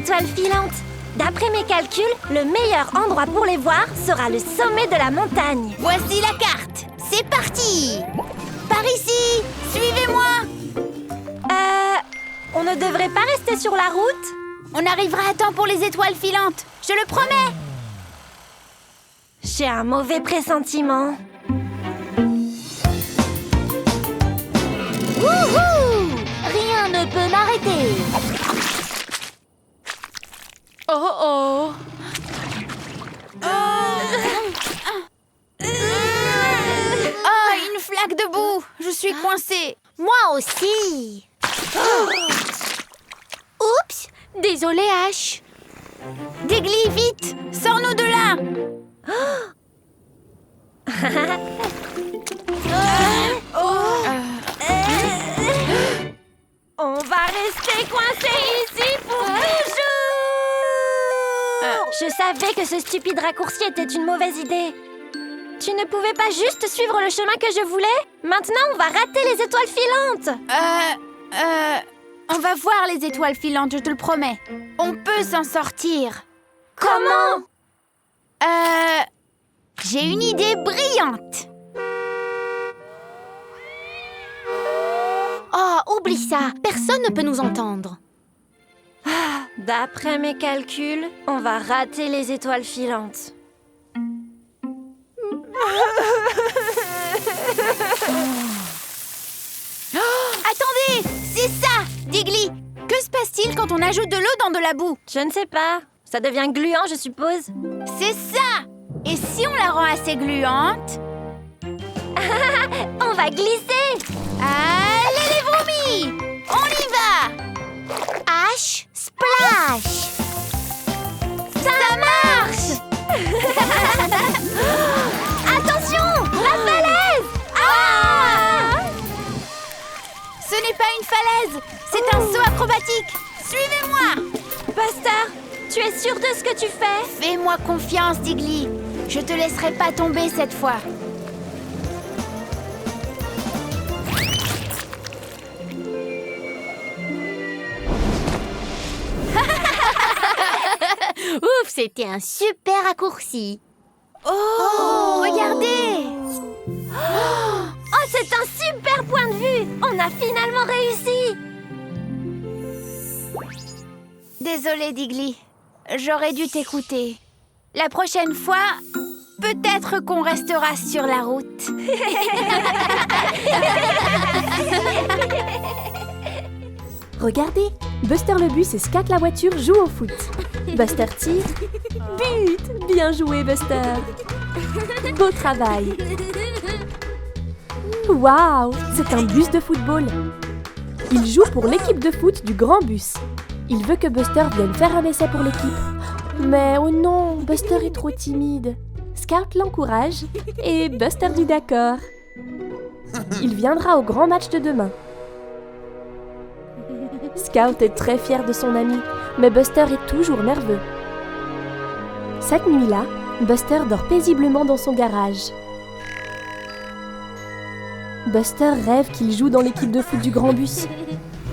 étoiles filantes. D'après mes calculs, le meilleur endroit pour les voir sera le sommet de la montagne. Voici la carte. C'est parti. Par ici. Suivez-moi. On ne devrait pas rester sur la route? On arrivera à temps pour les étoiles filantes. Je le promets. J'ai un mauvais pressentiment. Wouhou! Rien ne peut m'arrêter. Oh oh! Oh, une flaque de boue. Je suis coincée. Moi aussi. Oups! Désolée, Ash. Diggly, vite! Sors-nous de là! On va rester coincés ici pour toujours. Je savais que ce stupide raccourci était une mauvaise idée. Tu ne pouvais pas juste suivre le chemin que je voulais? Maintenant, on va rater les étoiles filantes. On va voir les étoiles filantes, je te le promets. On peut s'en sortir. Comment? J'ai une idée brillante. Oh, oublie ça. Personne ne peut nous entendre. D'après mes calculs, on va rater les étoiles filantes. Attendez, c'est ça, Diggly. Que se passe-t-il quand on ajoute de l'eau dans de la boue? Je ne sais pas. Ça devient gluant, je suppose. C'est ça. Et si on la rend assez gluante? On va glisser. Allez les vomis! On y va! Ash, splash. Ça marche. Attention, la falaise. Ce n'est pas une falaise, c'est un saut acrobatique. Suivez-moi! Buster, tu es sûr de ce que tu fais? Fais-moi confiance, Diggly. Je te laisserai pas tomber cette fois. Ouf, c'était un super raccourci. Oh, regardez! Oh, c'est un super point de vue. On a finalement réussi. Désolée, Diggly. J'aurais dû t'écouter. La prochaine fois, peut-être qu'on restera sur la route. Regardez, Buster le bus et Scat la voiture jouent au foot. Buster tire. But! Bien joué, Buster! Beau travail! Waouh! C'est un bus de football. Il joue pour l'équipe de foot du grand bus. Il veut que Buster vienne faire un essai pour l'équipe. Mais oh non, Buster est trop timide. Scout l'encourage et Buster dit d'accord. Il viendra au grand match de demain. Scout est très fier de son ami, mais Buster est toujours nerveux. Cette nuit-là, Buster dort paisiblement dans son garage. Buster rêve qu'il joue dans l'équipe de foot du grand bus.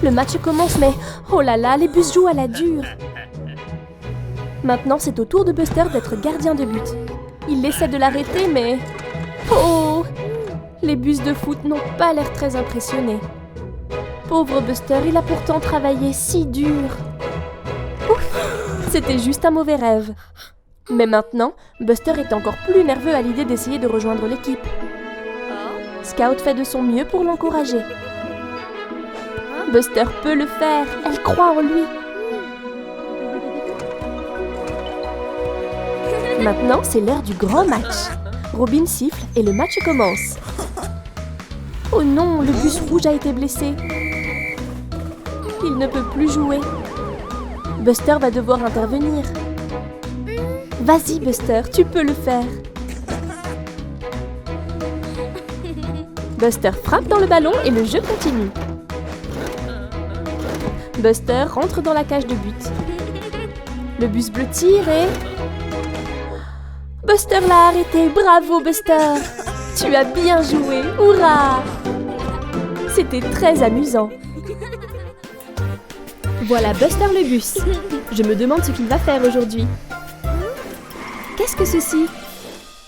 Le match commence, mais oh là là, les bus jouent à la dure. Maintenant, c'est au tour de Buster d'être gardien de but. Il essaie de l'arrêter, mais... Oh! Les bus de foot n'ont pas l'air très impressionnés. Pauvre Buster, il a pourtant travaillé si dur. Ouf! C'était juste un mauvais rêve. Mais maintenant, Buster est encore plus nerveux à l'idée d'essayer de rejoindre l'équipe. Scout fait de son mieux pour l'encourager. Buster peut le faire, elle croit en lui. Maintenant, c'est l'heure du grand match. Robin siffle et le match commence. Oh non, le bus rouge a été blessé. Il ne peut plus jouer. Buster va devoir intervenir. Vas-y, Buster, tu peux le faire. Buster frappe dans le ballon et le jeu continue. Buster rentre dans la cage de but. Le bus bleu tire et... Buster l'a arrêté, bravo Buster! Tu as bien joué, hurrah! C'était très amusant. Voilà Buster le bus. Je me demande ce qu'il va faire aujourd'hui. Qu'est-ce que ceci?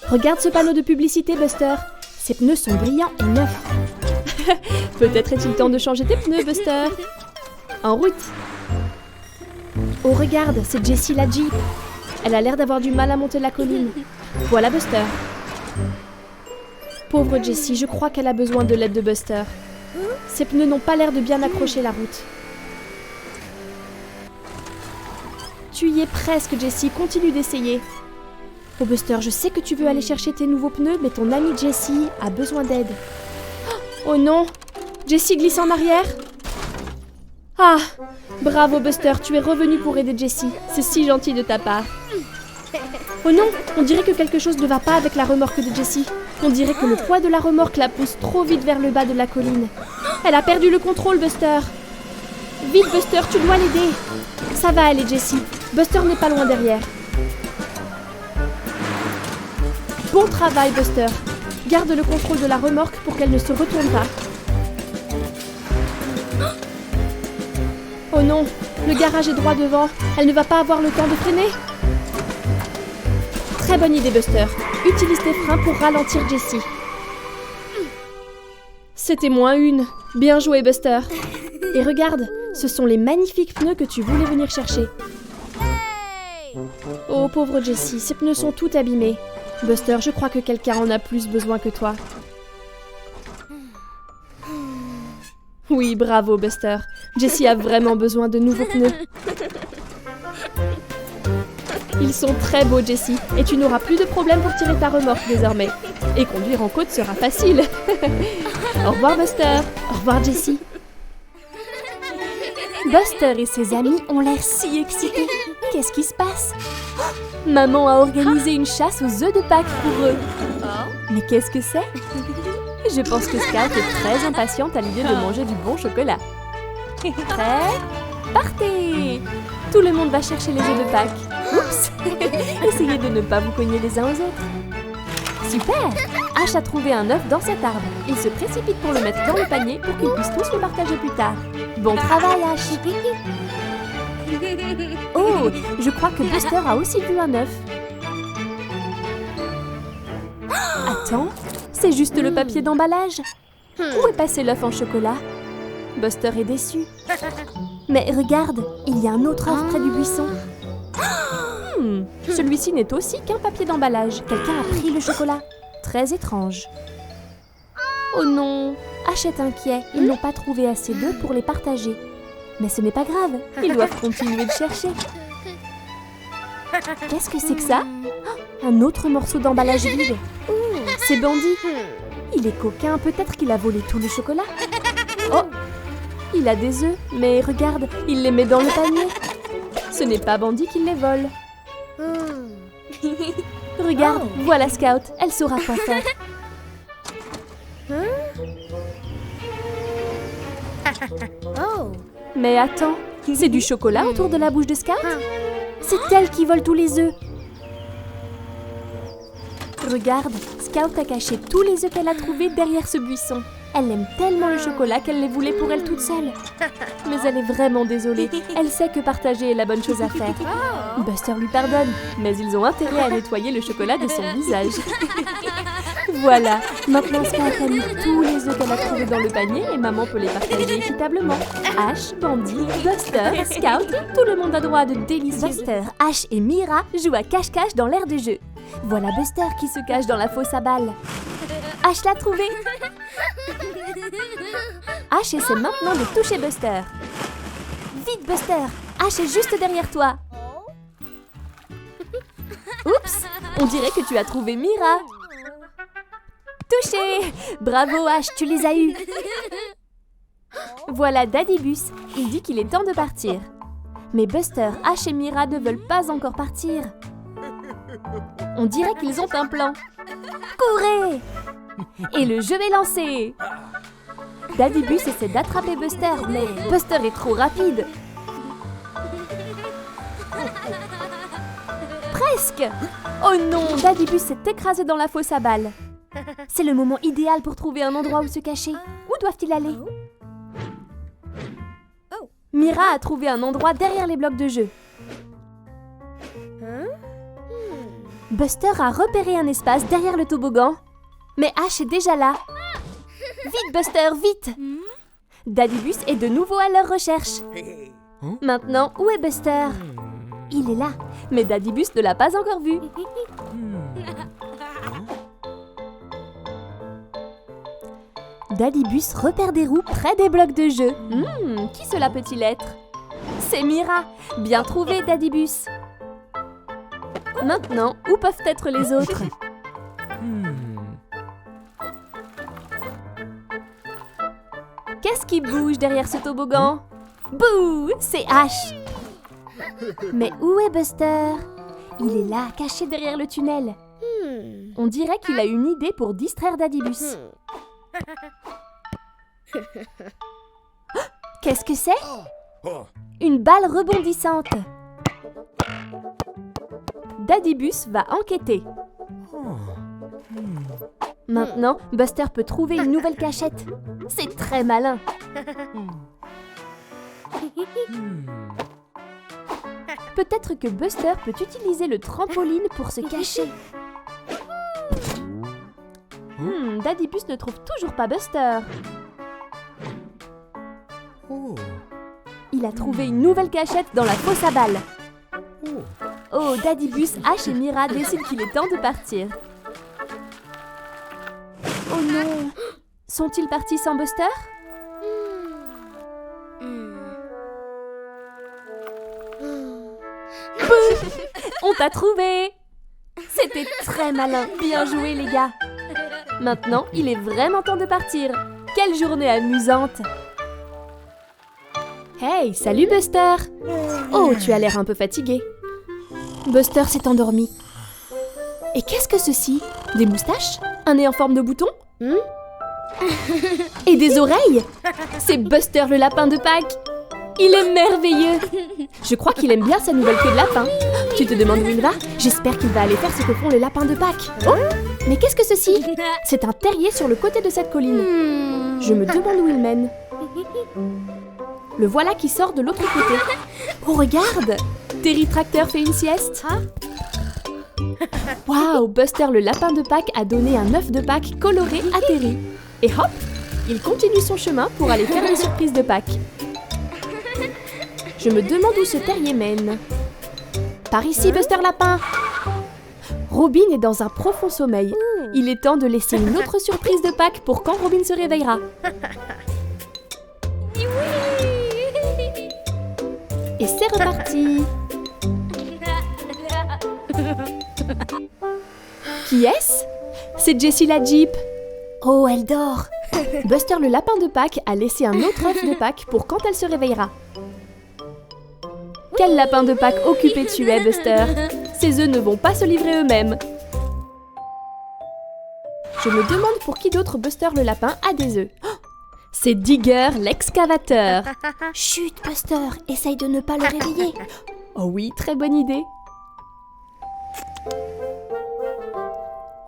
Regarde ce panneau de publicité, Buster. Ses pneus sont brillants et neufs. Peut-être est-il temps de changer tes pneus, Buster. En route. Oh, regarde, c'est Jessie la Jeep. Elle a l'air d'avoir du mal à monter la colline. Voilà Buster. Pauvre Jessie, je crois qu'elle a besoin de l'aide de Buster. Ses pneus n'ont pas l'air de bien accrocher la route. Tu y es presque, Jessie. Continue d'essayer. Oh Buster, je sais que tu veux aller chercher tes nouveaux pneus, mais ton amie Jessie a besoin d'aide. Oh non! Jessie glisse en arrière. Ah! Bravo Buster, tu es revenu pour aider Jessie. C'est si gentil de ta part. Oh non! On dirait que quelque chose ne va pas avec la remorque de Jessie. On dirait que le poids de la remorque la pousse trop vite vers le bas de la colline. Elle a perdu le contrôle, Buster. Vite Buster, tu dois l'aider. Ça va aller Jessie. Buster n'est pas loin derrière. Bon travail, Buster. Garde le contrôle de la remorque pour qu'elle ne se retourne pas. Oh non, le garage est droit devant. Elle ne va pas avoir le temps de freiner. Très bonne idée, Buster. Utilise tes freins pour ralentir Jessie. C'était -1. Bien joué, Buster. Et regarde, ce sont les magnifiques pneus que tu voulais venir chercher. Oh, pauvre Jessie, ses pneus sont tout abîmés. Buster, je crois que quelqu'un en a plus besoin que toi. Oui, bravo, Buster. Jessie a vraiment besoin de nouveaux pneus. Ils sont très beaux, Jessie, et tu n'auras plus de problème pour tirer ta remorque désormais. Et conduire en côte sera facile. Au revoir, Buster. Au revoir, Jessie. Buster et ses amis ont l'air si excités. Qu'est-ce qui se passe? Maman a organisé une chasse aux œufs de Pâques pour eux. Mais qu'est-ce que c'est? Je pense que Scout est très impatiente à l'idée de manger du bon chocolat. Prêt? Partez! Tout le monde va chercher les œufs de Pâques. Oups! Essayez de ne pas vous cogner les uns aux autres. Super! Ash a trouvé un œuf dans cet arbre. Il se précipite pour le mettre dans le panier pour qu'ils puissent tous le partager plus tard. Bon travail, Ash! Oh, je crois que Buster a aussi vu un œuf. Attends, c'est juste le papier d'emballage. Où est passé l'œuf en chocolat? Buster est déçu. Mais regarde, il y a un autre œuf près du buisson. Celui-ci n'est aussi qu'un papier d'emballage. Quelqu'un a pris le chocolat. Très étrange. Oh non, Ash est inquiet. Ils n'ont pas trouvé assez d'œufs pour les partager. Mais ce n'est pas grave, ils doivent continuer de chercher. Qu'est-ce que c'est que ça? Un autre morceau d'emballage vide. C'est Bandy. Il est coquin, peut-être qu'il a volé tout le chocolat. Oh, il a des œufs, mais regarde, il les met dans le panier. Ce n'est pas Bandy qui les vole. Regarde, voilà Scout, elle saura quoi faire. Mais attends, c'est du chocolat autour de la bouche de Scout? C'est elle qui vole tous les œufs. Regarde, Scout a caché tous les œufs qu'elle a trouvés derrière ce buisson. Elle aime tellement le chocolat qu'elle les voulait pour elle toute seule. Mais elle est vraiment désolée. Elle sait que partager est la bonne chose à faire. Buster lui pardonne, mais ils ont intérêt à nettoyer le chocolat de son visage. Voilà, maintenant Scout a mis tous les œufs qu'elle a trouvés dans le panier et maman peut les partager équitablement. Ash, Bandy, Buster, Scout, tout le monde a droit à de délicieux. Buster, Ash et Mira jouent à cache-cache dans l'air de jeu. Voilà Buster qui se cache dans la fosse à balles. Ash l'a trouvé. Ash essaie maintenant de toucher Buster. Vite Buster, Ash est juste derrière toi. Oups, on dirait que tu as trouvé Mira. Touché! Bravo Ash, tu les as eus. Voilà Daddy Bus, il dit qu'il est temps de partir. Mais Buster, Ash et Mira ne veulent pas encore partir. On dirait qu'ils ont un plan. Courez! Et le jeu est lancé. Daddy Bus essaie d'attraper Buster, mais Buster est trop rapide. Presque! Oh non, Daddy Bus s'est écrasé dans la fosse à balles. C'est le moment idéal pour trouver un endroit où se cacher. Où doivent-ils aller? Mira a trouvé un endroit derrière les blocs de jeu. Buster a repéré un espace derrière le toboggan. Mais Ash est déjà là. Vite Buster, vite! Daddybus est de nouveau à leur recherche. Maintenant, où est Buster? Il est là, mais Daddybus ne l'a pas encore vu. Daddybus repère des roues près des blocs de jeu. Qui cela peut-il être? C'est Mira. Bien trouvé, Daddybus. Maintenant, où peuvent être les autres? Qu'est-ce qui bouge derrière ce toboggan? Bouh! C'est Ash. Mais où est Buster? Il est là, caché derrière le tunnel. On dirait qu'il a une idée pour distraire Daddybus. Qu'est-ce que c'est? Une balle rebondissante. Daddybus va enquêter. Maintenant, Buster peut trouver une nouvelle cachette. C'est très malin. Peut-être que Buster peut utiliser le trampoline pour se cacher. Daddybus ne trouve toujours pas Buster. Il a trouvé une nouvelle cachette dans la fosse à balles. Oh, Daddybus, Ash et Mira décident qu'il est temps de partir. Oh non! Sont-ils partis sans Buster? Boum! On t'a trouvé! C'était très malin, bien joué les gars! Maintenant, il est vraiment temps de partir. Quelle journée amusante! Hey, salut Buster! Oh, tu as l'air un peu fatigué. Buster s'est endormi. Et qu'est-ce que ceci? Des moustaches? Un nez en forme de bouton? Et des oreilles? C'est Buster le lapin de Pâques! Il est merveilleux! Je crois qu'il aime bien sa nouvelle queue de lapin. Tu te demandes où il va? J'espère qu'il va aller faire ce que font les lapins de Pâques. Oh! Mais qu'est-ce que ceci? C'est un terrier sur le côté de cette colline. Je me demande où il mène. Le voilà qui sort de l'autre côté. Oh, regarde! Terry Tracteur fait une sieste. Waouh! Buster le lapin de Pâques a donné un œuf de Pâques coloré à Terry. Et hop! Il continue son chemin pour aller faire des surprises de Pâques. Je me demande où ce terrier mène. Par ici, Buster Lapin! Robin est dans un profond sommeil. Il est temps de laisser une autre surprise de Pâques pour quand Robin se réveillera. Et c'est reparti! Qui est-ce? C'est Jessie la Jeep. Oh, elle dort. Buster le lapin de Pâques a laissé un autre œuf de Pâques pour quand elle se réveillera. Quel lapin de Pâques occupé tu es, Buster? Ces œufs ne vont pas se livrer eux-mêmes. Je me demande pour qui d'autre Buster le lapin a des œufs. Oh, c'est Digger l'excavateur. Chut, Buster, essaye de ne pas le réveiller. Oh oui, très bonne idée.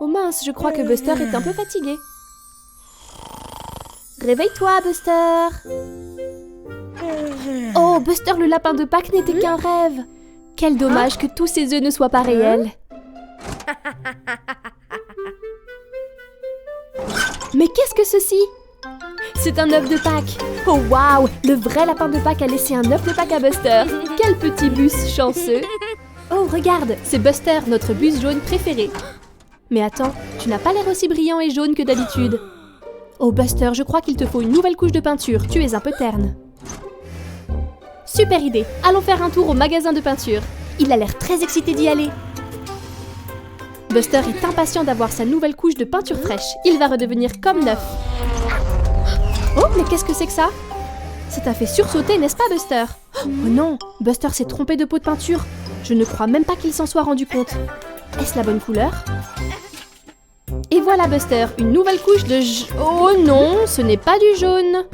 Oh mince, je crois que Buster est un peu fatigué. Réveille-toi, Buster. Oh, Buster le lapin de Pâques n'était qu'un rêve. Quel dommage que tous ces œufs ne soient pas réels. Mais qu'est-ce que ceci? C'est un œuf de Pâques. Oh waouh, le vrai lapin de Pâques a laissé un œuf de Pâques à Buster. Quel petit bus chanceux. Oh, regarde, c'est Buster, notre bus jaune préféré. Mais attends, tu n'as pas l'air aussi brillant et jaune que d'habitude. Oh Buster, je crois qu'il te faut une nouvelle couche de peinture, tu es un peu terne. Super idée, allons faire un tour au magasin de peinture. Il a l'air très excité d'y aller. Buster est impatient d'avoir sa nouvelle couche de peinture fraîche. Il va redevenir comme neuf. Oh, mais qu'est-ce que c'est que ça? Ça t'a fait sursauter, n'est-ce pas Buster? Oh non, Buster s'est trompé de pot de peinture. Je ne crois même pas qu'il s'en soit rendu compte. Est-ce la bonne couleur? Et voilà Buster, une nouvelle couche de oh non, ce n'est pas du jaune.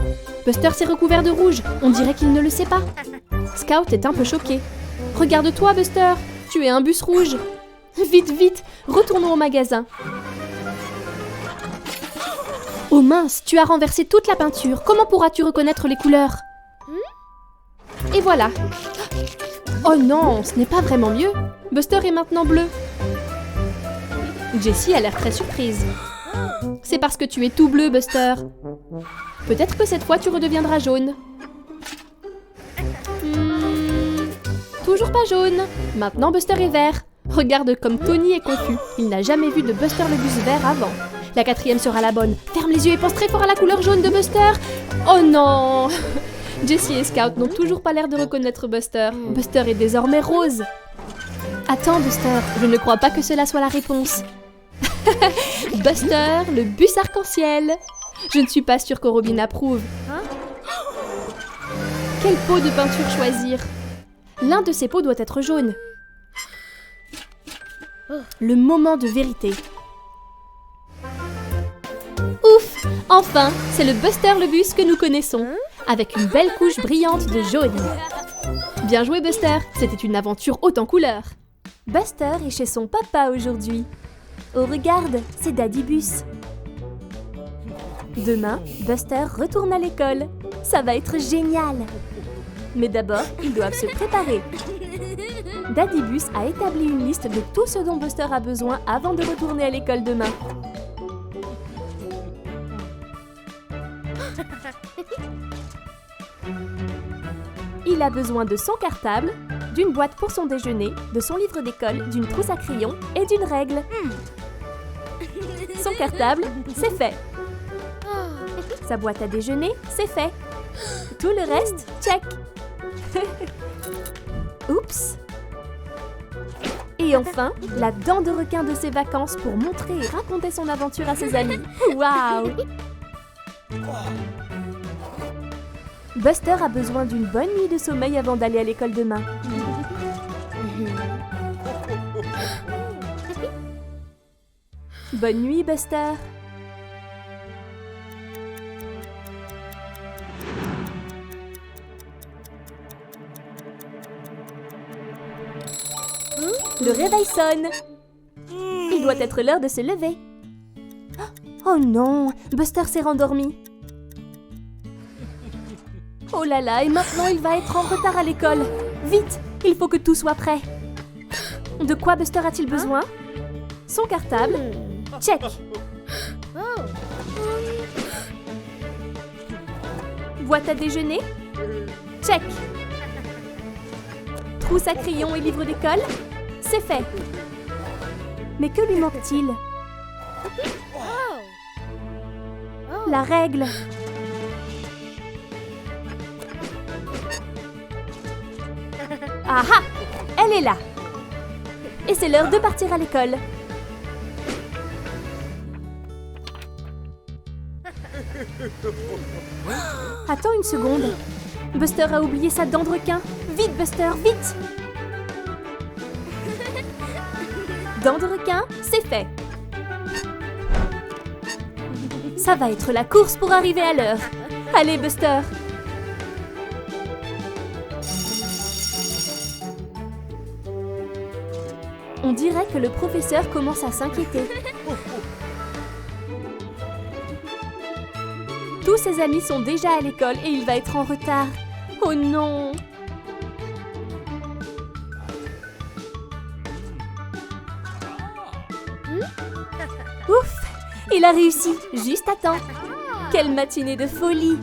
Buster s'est recouvert de rouge, on dirait qu'il ne le sait pas. Scout est un peu choqué. Regarde-toi Buster, tu es un bus rouge. Vite, vite, retournons au magasin. Oh mince, tu as renversé toute la peinture. Comment pourras-tu reconnaître les couleurs? Et voilà. Oh non, ce n'est pas vraiment mieux. Buster est maintenant bleu. Jessie a l'air très surprise. C'est parce que tu es tout bleu, Buster. Peut-être que cette fois tu redeviendras jaune. Toujours pas jaune. Maintenant Buster est vert. Regarde comme Tony est confus. Il n'a jamais vu de Buster le bus vert avant. La 4e sera la bonne. Ferme les yeux et pense très fort à la couleur jaune de Buster. Oh non. Jessie et Scout n'ont toujours pas l'air de reconnaître Buster. Buster est désormais rose. Attends, Buster, je ne crois pas que cela soit la réponse. Buster, le bus arc-en-ciel. Je ne suis pas sûre que Robin approuve. Quel pot de peinture choisir? L'un de ces pots doit être jaune. Le moment de vérité. Ouf! Enfin, c'est le Buster le bus que nous connaissons, avec une belle couche brillante de jaune. Bien joué, Buster, c'était une aventure haute en couleurs. Buster est chez son papa aujourd'hui. Oh, regarde, c'est Daddy Bus. Demain, Buster retourne à l'école. Ça va être génial. Mais d'abord, ils doivent se préparer. Daddy Bus a établi une liste de tout ce dont Buster a besoin avant de retourner à l'école demain. Il a besoin de son cartable, d'une boîte pour son déjeuner, de son livre d'école, d'une trousse à crayons et d'une règle. Son cartable, c'est fait. Sa boîte à déjeuner, c'est fait. Tout le reste, check. Oups. Et enfin, la dent de requin de ses vacances pour montrer et raconter son aventure à ses amis. Waouh! Buster a besoin d'une bonne nuit de sommeil avant d'aller à l'école demain. Bonne nuit, Buster. Le réveil sonne. Il doit être l'heure de se lever. Oh non, Buster s'est rendormi. Oh là là, et maintenant il va être en retard à l'école. Vite, il faut que tout soit prêt. De quoi Buster a-t-il besoin? Son cartable. Check. Boîte à déjeuner. Check. Trousse à crayons et livre d'école. C'est fait. Mais que lui manque-t-il? La règle. Ah ah! Elle est là! Et c'est l'heure de partir à l'école. Attends une seconde. Buster a oublié sa dent de requin. Vite, Buster, vite! Dent de requin, c'est fait. Ça va être la course pour arriver à l'heure. Allez, Buster! On dirait que le professeur commence à s'inquiéter. Tous ses amis sont déjà à l'école et il va être en retard. Oh non! Ouf! Il a réussi, juste à temps. Quelle matinée de folie!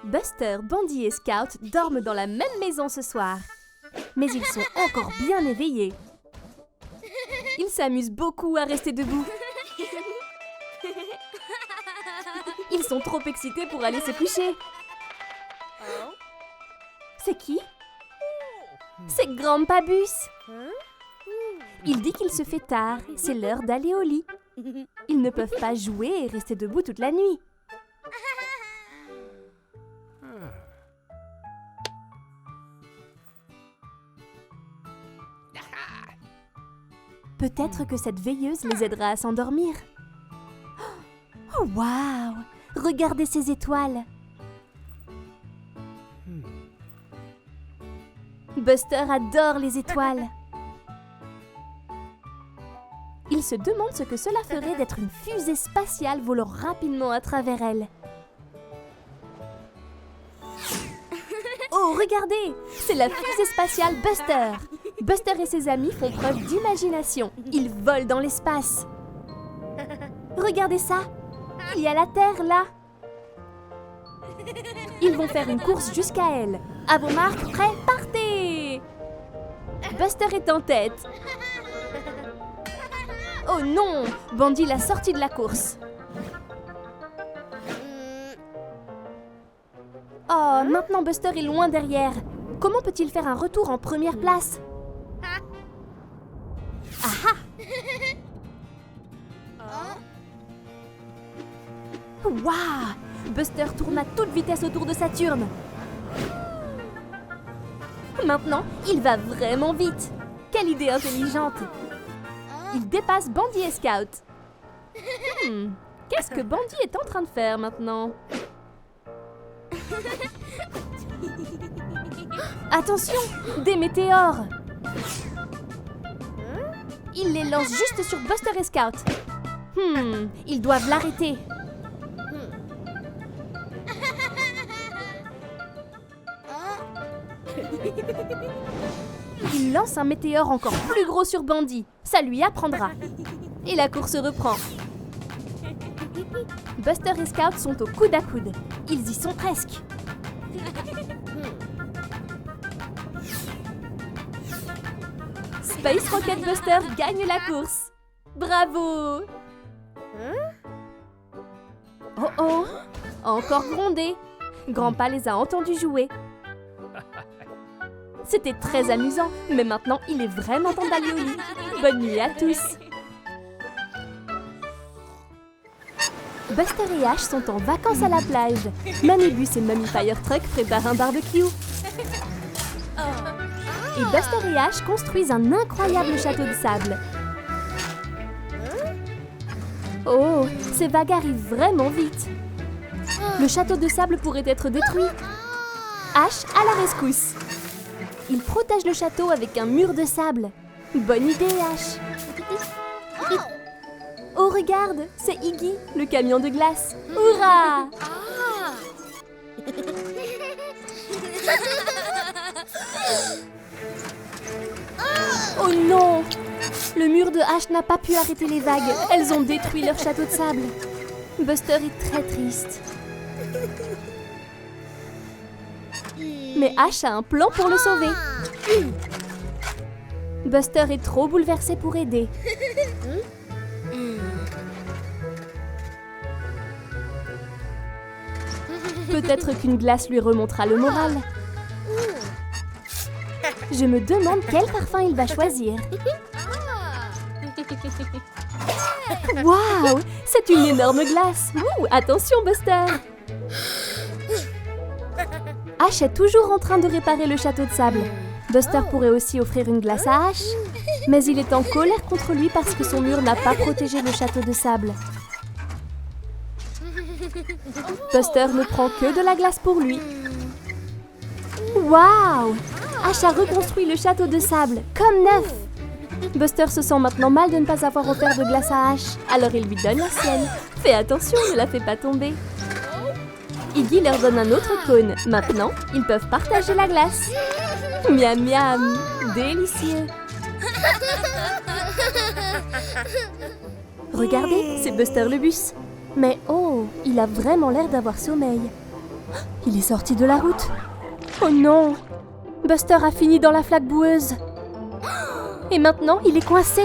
Buster, Bandy et Scout dorment dans la même maison ce soir. Mais ils sont encore bien éveillés. Ils s'amusent beaucoup à rester debout. Ils sont trop excités pour aller se coucher. C'est qui? C'est Grandpa Bus. Il dit qu'il se fait tard, c'est l'heure d'aller au lit. Ils ne peuvent pas jouer et rester debout toute la nuit. Peut-être que cette veilleuse les aidera à s'endormir. Oh, waouh! Regardez ces étoiles! Buster adore les étoiles. Il se demande ce que cela ferait d'être une fusée spatiale volant rapidement à travers elle. Oh, regardez! C'est la fusée spatiale Buster! Buster et ses amis font preuve d'imagination. Ils volent dans l'espace. Regardez ça! Il y a la Terre, là! Ils vont faire une course jusqu'à elle. À vos marques, prêts, partez! Buster est en tête. Oh non! Bandy l'a sorti de la course. Oh, maintenant Buster est loin derrière. Comment peut-il faire un retour en première place? Ah ah! Waouh! Buster tourne à toute vitesse autour de Saturne. Maintenant, il va vraiment vite. Quelle idée intelligente! Il dépasse Bandy et Scout. Qu'est-ce que Bandy est en train de faire maintenant? Attention! Des météores! Il les lance juste sur Buster et Scout. Ils doivent l'arrêter. Il lance un météore encore plus gros sur Bandy. Ça lui apprendra. Et la course reprend. Buster et Scout sont au coude à coude. Ils y sont presque. Space Rocket Buster gagne la course. Bravo! Oh oh! Encore grondé. Grandpa les a entendus jouer. C'était très amusant, mais maintenant il est vraiment temps d'aller au lit. Bonne nuit à tous! Buster et Ash sont en vacances à la plage. Mamibus et Mummy Firetruck préparent un barbecue. Et Buster et Ash construisent un incroyable château de sable. Oh, ces vagues arrivent vraiment vite. Le château de sable pourrait être détruit. Ash à la rescousse. Il protège le château avec un mur de sable. Bonne idée, Ash. Oh, regarde, c'est Iggy, le camion de glace. Hurrah! Oh non! Le mur de Ash n'a pas pu arrêter les vagues. Elles ont détruit leur château de sable. Buster est très triste. Mais Ash a un plan pour le sauver. Buster est trop bouleversé pour aider. Peut-être qu'une glace lui remontera le moral. Je me demande quel parfum il va choisir. Waouh! C'est une énorme glace. Ouh, attention, Buster! Ash est toujours en train de réparer le château de sable. Buster pourrait aussi offrir une glace à Ash, mais il est en colère contre lui parce que son mur n'a pas protégé le château de sable. Buster ne prend que de la glace pour lui. Waouh! Ash a reconstruit le château de sable, comme neuf. Buster se sent maintenant mal de ne pas avoir offert de glace à Ash, alors il lui donne la sienne. Fais attention, ne la fais pas tomber. Iggy leur donne un autre cône. Maintenant, ils peuvent partager la glace. Miam miam, délicieux. Regardez, c'est Buster le bus. Mais oh, il a vraiment l'air d'avoir sommeil. Il est sorti de la route. Oh non! Buster a fini dans la flaque boueuse. Et maintenant, il est coincé.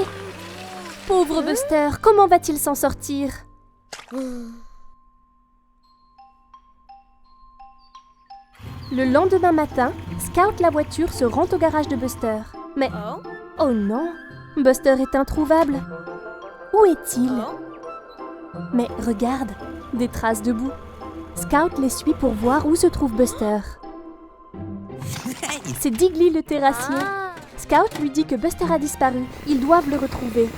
Pauvre Buster, comment va-t-il s'en sortir? Le lendemain matin, Scout la voiture se rend au garage de Buster. Mais, oh non, Buster est introuvable. Où est-il? Mais regarde, des traces de boue. Scout les suit pour voir où se trouve Buster. C'est Diggly le terrassier. Scout lui dit que Buster a disparu. Ils doivent le retrouver.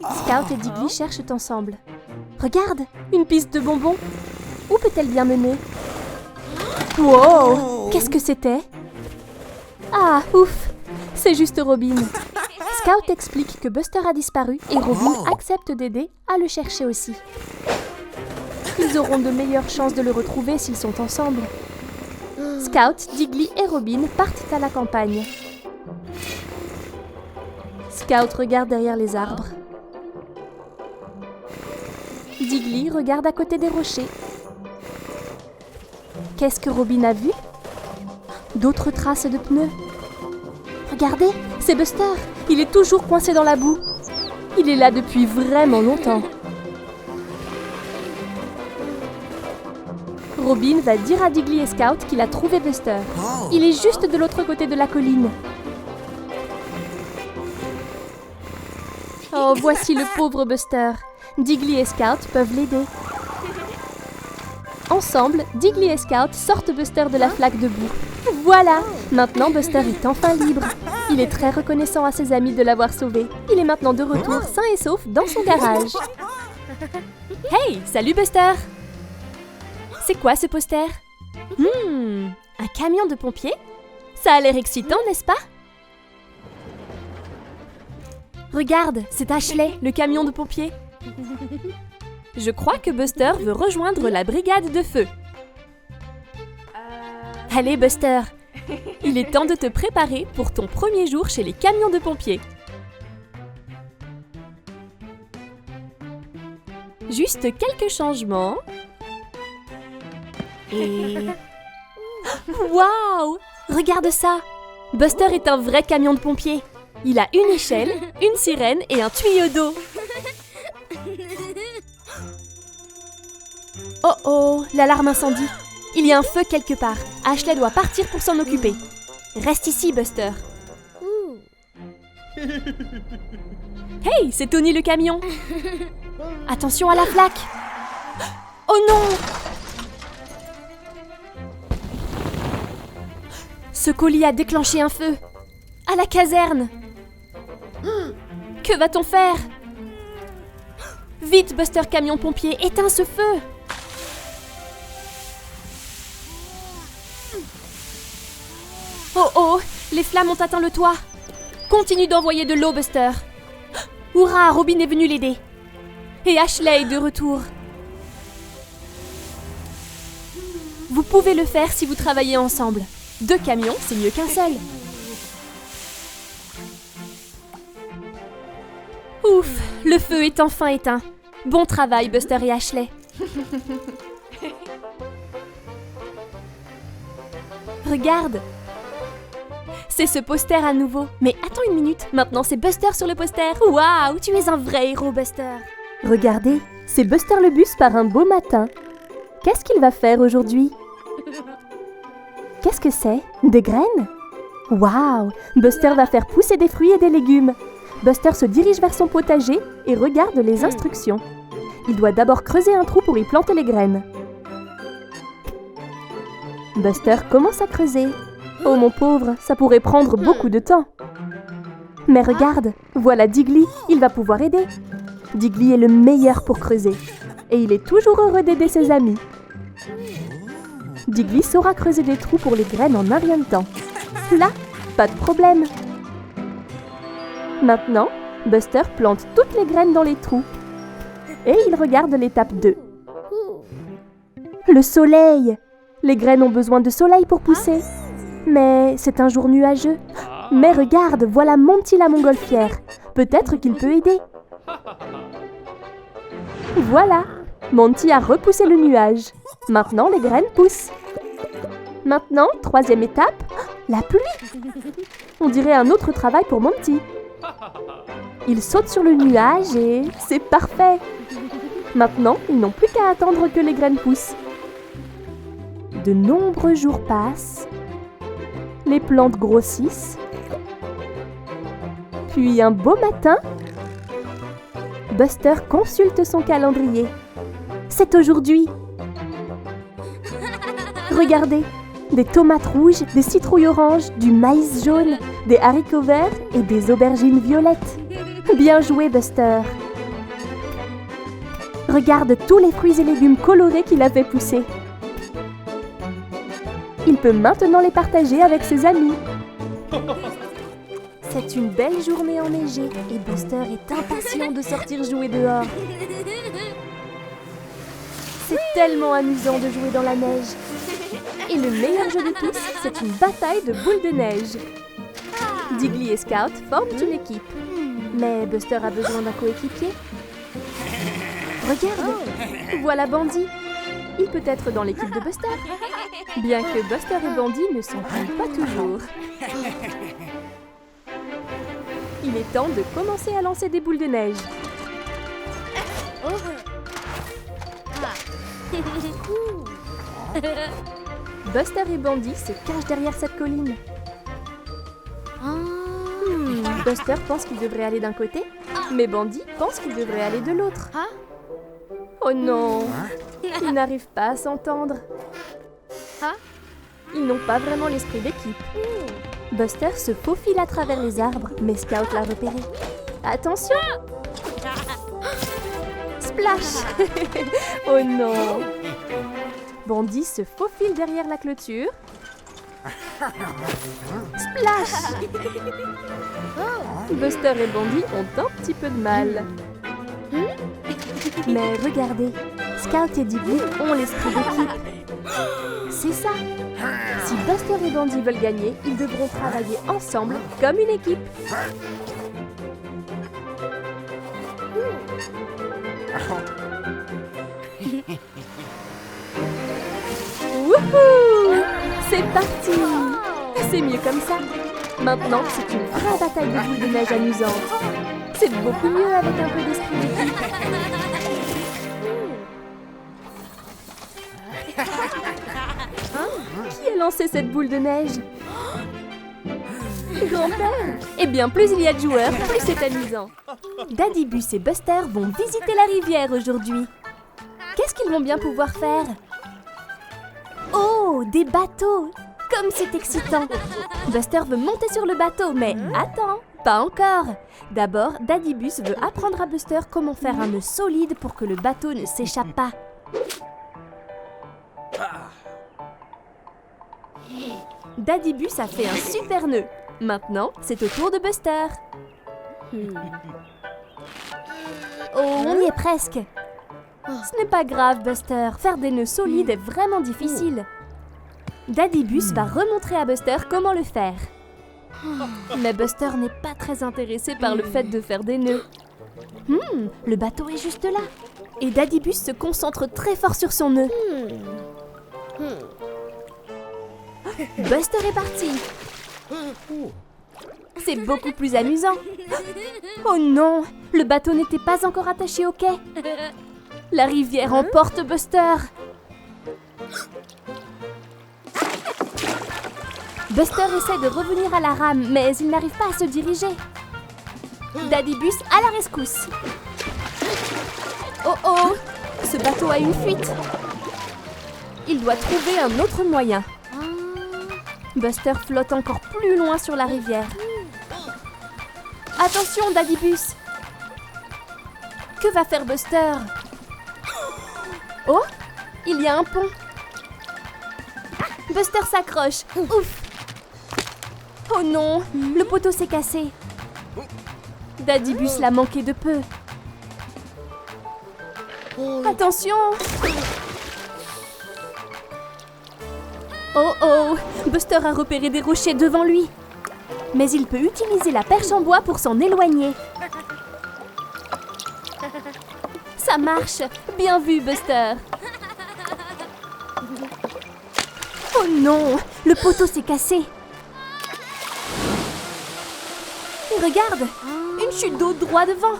Scout et Diggly cherchent ensemble. Regarde, une piste de bonbons. Où peut-elle bien mener? Wow! Qu'est-ce que c'était? Ah, ouf! C'est juste Robin. Scout explique que Buster a disparu et Robin accepte d'aider à le chercher aussi. Ils auront de meilleures chances de le retrouver s'ils sont ensemble. Scout, Diggly et Robin partent à la campagne. Scout regarde derrière les arbres. Diggly regarde à côté des rochers. Qu'est-ce que Robin a vu? D'autres traces de pneus. Regardez, c'est Buster. Il est toujours coincé dans la boue. Il est là depuis vraiment longtemps. Robin va dire à Diggly et Scout qu'il a trouvé Buster. Il est juste de l'autre côté de la colline. Oh, voici le pauvre Buster. Diggly et Scout peuvent l'aider. Ensemble, Diggly et Scout sortent Buster de la flaque de boue. Voilà! Maintenant, Buster est enfin libre. Il est très reconnaissant à ses amis de l'avoir sauvé. Il est maintenant de retour sain et sauf dans son garage. Hey! Salut Buster! C'est quoi ce poster? Un camion de pompiers? Ça a l'air excitant, n'est-ce pas? Regarde, c'est Ashley, le camion de pompiers. Je crois que Buster veut rejoindre la brigade de feu. Allez Buster, il est temps de te préparer pour ton premier jour chez les camions de pompiers. Juste quelques changements. Et... Waouh! Regarde ça! Buster est un vrai camion de pompiers. Il a une échelle, une sirène et un tuyau d'eau. Oh oh, l'alarme incendie. Il y a un feu quelque part. Ashley doit partir pour s'en occuper. Reste ici, Buster. Hey, c'est Tony le camion. Attention à la flaque. Oh non! Ce colis a déclenché un feu. À la caserne. Que va-t-on faire? Vite, Buster camion pompier, éteins ce feu. Oh oh, les flammes ont atteint le toit. Continue d'envoyer de l'eau, Buster. Hurrah, Robin est venue l'aider. Et Ashley est de retour. Vous pouvez le faire si vous travaillez ensemble. 2 camions, c'est mieux qu'un seul. Ouf, le feu est enfin éteint. Bon travail, Buster et Ashley. Regarde. C'est ce poster à nouveau. Mais attends une minute, maintenant c'est Buster sur le poster. Waouh, tu es un vrai héros, Buster. Regardez, c'est Buster le bus par un beau matin. Qu'est-ce qu'il va faire aujourd'hui? Qu'est-ce que c'est? Des graines? Waouh, Buster va faire pousser des fruits et des légumes. Buster se dirige vers son potager et regarde les instructions. Il doit d'abord creuser un trou pour y planter les graines. Buster commence à creuser. Oh mon pauvre, ça pourrait prendre beaucoup de temps. Mais regarde, voilà Diggly, il va pouvoir aider. Diggly est le meilleur pour creuser. Et il est toujours heureux d'aider ses amis. Diggly saura creuser des trous pour les graines en un rien de temps. Là, pas de problème. Maintenant, Buster plante toutes les graines dans les trous. Et il regarde l'étape 2. Le soleil! Les graines ont besoin de soleil pour pousser. Mais c'est un jour nuageux. Mais regarde, voilà Monty la montgolfière. Peut-être qu'il peut aider. Voilà, Monty a repoussé le nuage. Maintenant, les graines poussent. Maintenant, 3e étape, la pluie. On dirait un autre travail pour Monty. Il saute sur le nuage et c'est parfait. Maintenant, ils n'ont plus qu'à attendre que les graines poussent. De nombreux jours passent. Les plantes grossissent. Puis un beau matin, Buster consulte son calendrier. C'est aujourd'hui. Regardez, des tomates rouges, des citrouilles oranges, du maïs jaune, des haricots verts et des aubergines violettes. Bien joué, Buster. Regarde tous les fruits et légumes colorés qu'il a fait pousser. Il peut maintenant les partager avec ses amis. C'est une belle journée enneigée et Buster est impatient de sortir jouer dehors. C'est tellement amusant de jouer dans la neige. Et le meilleur jeu de tous, c'est une bataille de boules de neige. Diggly et Scout forment une équipe. Mais Buster a besoin d'un coéquipier. Regarde, voilà Bandy. Il peut être dans l'équipe de Buster. Bien que Buster et Bandy ne s'entendent pas toujours. Il est temps de commencer à lancer des boules de neige. Buster et Bandy se cachent derrière cette colline. Buster pense qu'il devrait aller d'un côté, mais Bandy pense qu'il devrait aller de l'autre. Oh non, ils n'arrivent pas à s'entendre. Ils n'ont pas vraiment l'esprit d'équipe. Buster se faufile à travers les arbres, mais Scout l'a repéré. Attention! Splash! Oh non! Bandy se faufile derrière la clôture. Splash! Buster et Bandy ont un petit peu de mal. Mais regardez, Scout et Diggly ont l'esprit d'équipe. C'est ça! Si Buster et Bandy veulent gagner, ils devront travailler ensemble comme une équipe. Wouhou! C'est parti! C'est mieux comme ça. Maintenant, c'est une vraie bataille de boules de neige amusante. C'est beaucoup mieux avec un peu d'esprit d'équipe. Qui a lancé cette boule de neige? Grand-père! Eh bien, plus il y a de joueurs, plus c'est amusant. Daddy Bus et Buster vont visiter la rivière aujourd'hui. Qu'est-ce qu'ils vont bien pouvoir faire? Oh, des bateaux! Comme c'est excitant! Buster veut monter sur le bateau, mais attends, pas encore! D'abord, Daddy Bus veut apprendre à Buster comment faire un nœud solide pour que le bateau ne s'échappe pas. Daddy Bus a fait un super nœud. Maintenant, c'est au tour de Buster. Oh, on y est presque. Ce n'est pas grave, Buster. Faire des nœuds solides est vraiment difficile. Daddy Bus va remontrer à Buster comment le faire. Mais Buster n'est pas très intéressé par le fait de faire des nœuds. Le bateau est juste là. Et Daddy Bus se concentre très fort sur son nœud. Buster est parti. C'est beaucoup plus amusant. Oh non, le bateau n'était pas encore attaché au quai. La rivière emporte Buster. Buster essaie de revenir à la rame, mais il n'arrive pas à se diriger. Daddy Bus à la rescousse. Oh oh, ce bateau a une fuite. Il doit trouver un autre moyen. Buster flotte encore plus loin sur la rivière. Attention, Daddy Bus! Que va faire Buster? Oh, il y a un pont. Buster s'accroche. Ouf! Oh non, le poteau s'est cassé. Daddy Bus l'a manqué de peu. Attention! Oh oh! Buster a repéré des rochers devant lui. Mais il peut utiliser la perche en bois pour s'en éloigner. Ça marche! Bien vu, Buster! Oh non! Le poteau s'est cassé. Regarde! Une chute d'eau droit devant.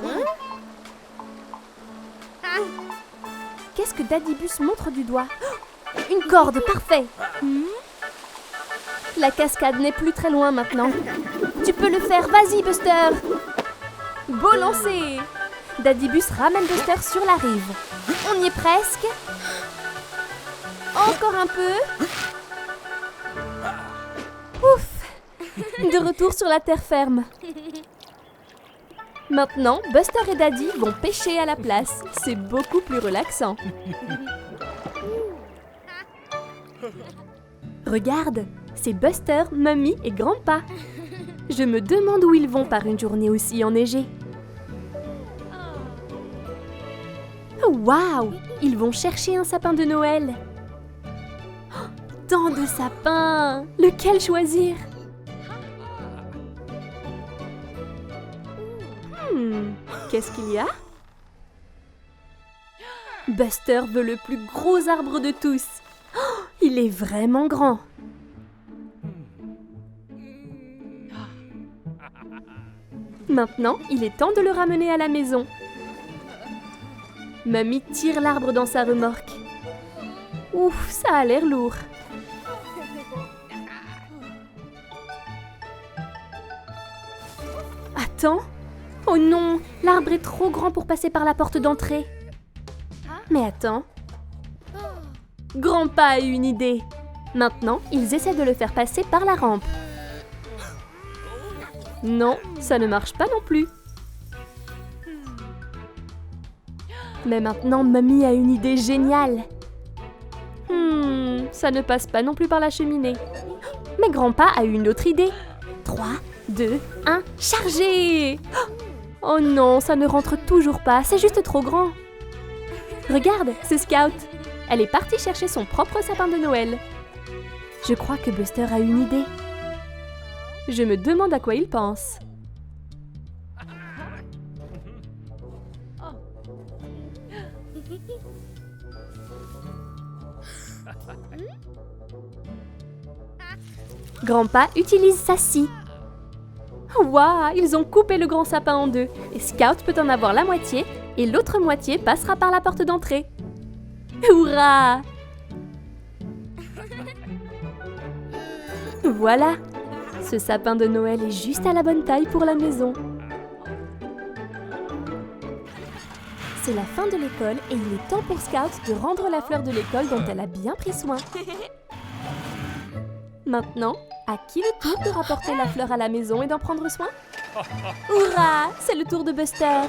Qu'est-ce que Daddy Bus montre du doigt? Une corde, parfait! La cascade n'est plus très loin maintenant. Tu peux le faire, vas-y Buster! Beau lancer! Daddy Bus ramène Buster sur la rive. On y est presque. Encore un peu. Ouf! De retour sur la terre ferme. Maintenant, Buster et Daddy vont pêcher à la place. C'est beaucoup plus relaxant. Regarde, c'est Buster, Mummy et Grandpa. Je me demande où ils vont par une journée aussi enneigée. Waouh! Ils vont chercher un sapin de Noël. Oh, tant de sapins! Lequel choisir? Qu'est-ce qu'il y a? Buster veut le plus gros arbre de tous. Oh, il est vraiment grand. Maintenant, il est temps de le ramener à la maison. Mamie tire l'arbre dans sa remorque. Ouf, ça a l'air lourd. Attends. Oh non, l'arbre est trop grand pour passer par la porte d'entrée. Mais attends. Grandpa a eu une idée. Maintenant, ils essaient de le faire passer par la rampe. Non, ça ne marche pas non plus. Mais maintenant, Mamie a une idée géniale. Ça ne passe pas non plus par la cheminée. Mais Grandpa a eu une autre idée. 3, 2, 1, chargez! Oh non, ça ne rentre toujours pas, c'est juste trop grand. Regarde, c'est Scout. Elle est partie chercher son propre sapin de Noël. Je crois que Buster a une idée. Je me demande à quoi il pense. Grandpa utilise sa scie. Waouh, ils ont coupé le grand sapin en deux. Et Scout peut en avoir la moitié et l'autre moitié passera par la porte d'entrée. Hurrah! Voilà, ce sapin de Noël est juste à la bonne taille pour la maison. C'est la fin de l'école et il est temps pour Scout de rendre la fleur de l'école dont elle a bien pris soin. Maintenant, à qui le tour de rapporter la fleur à la maison et d'en prendre soin? Hurrah! C'est le tour de Buster.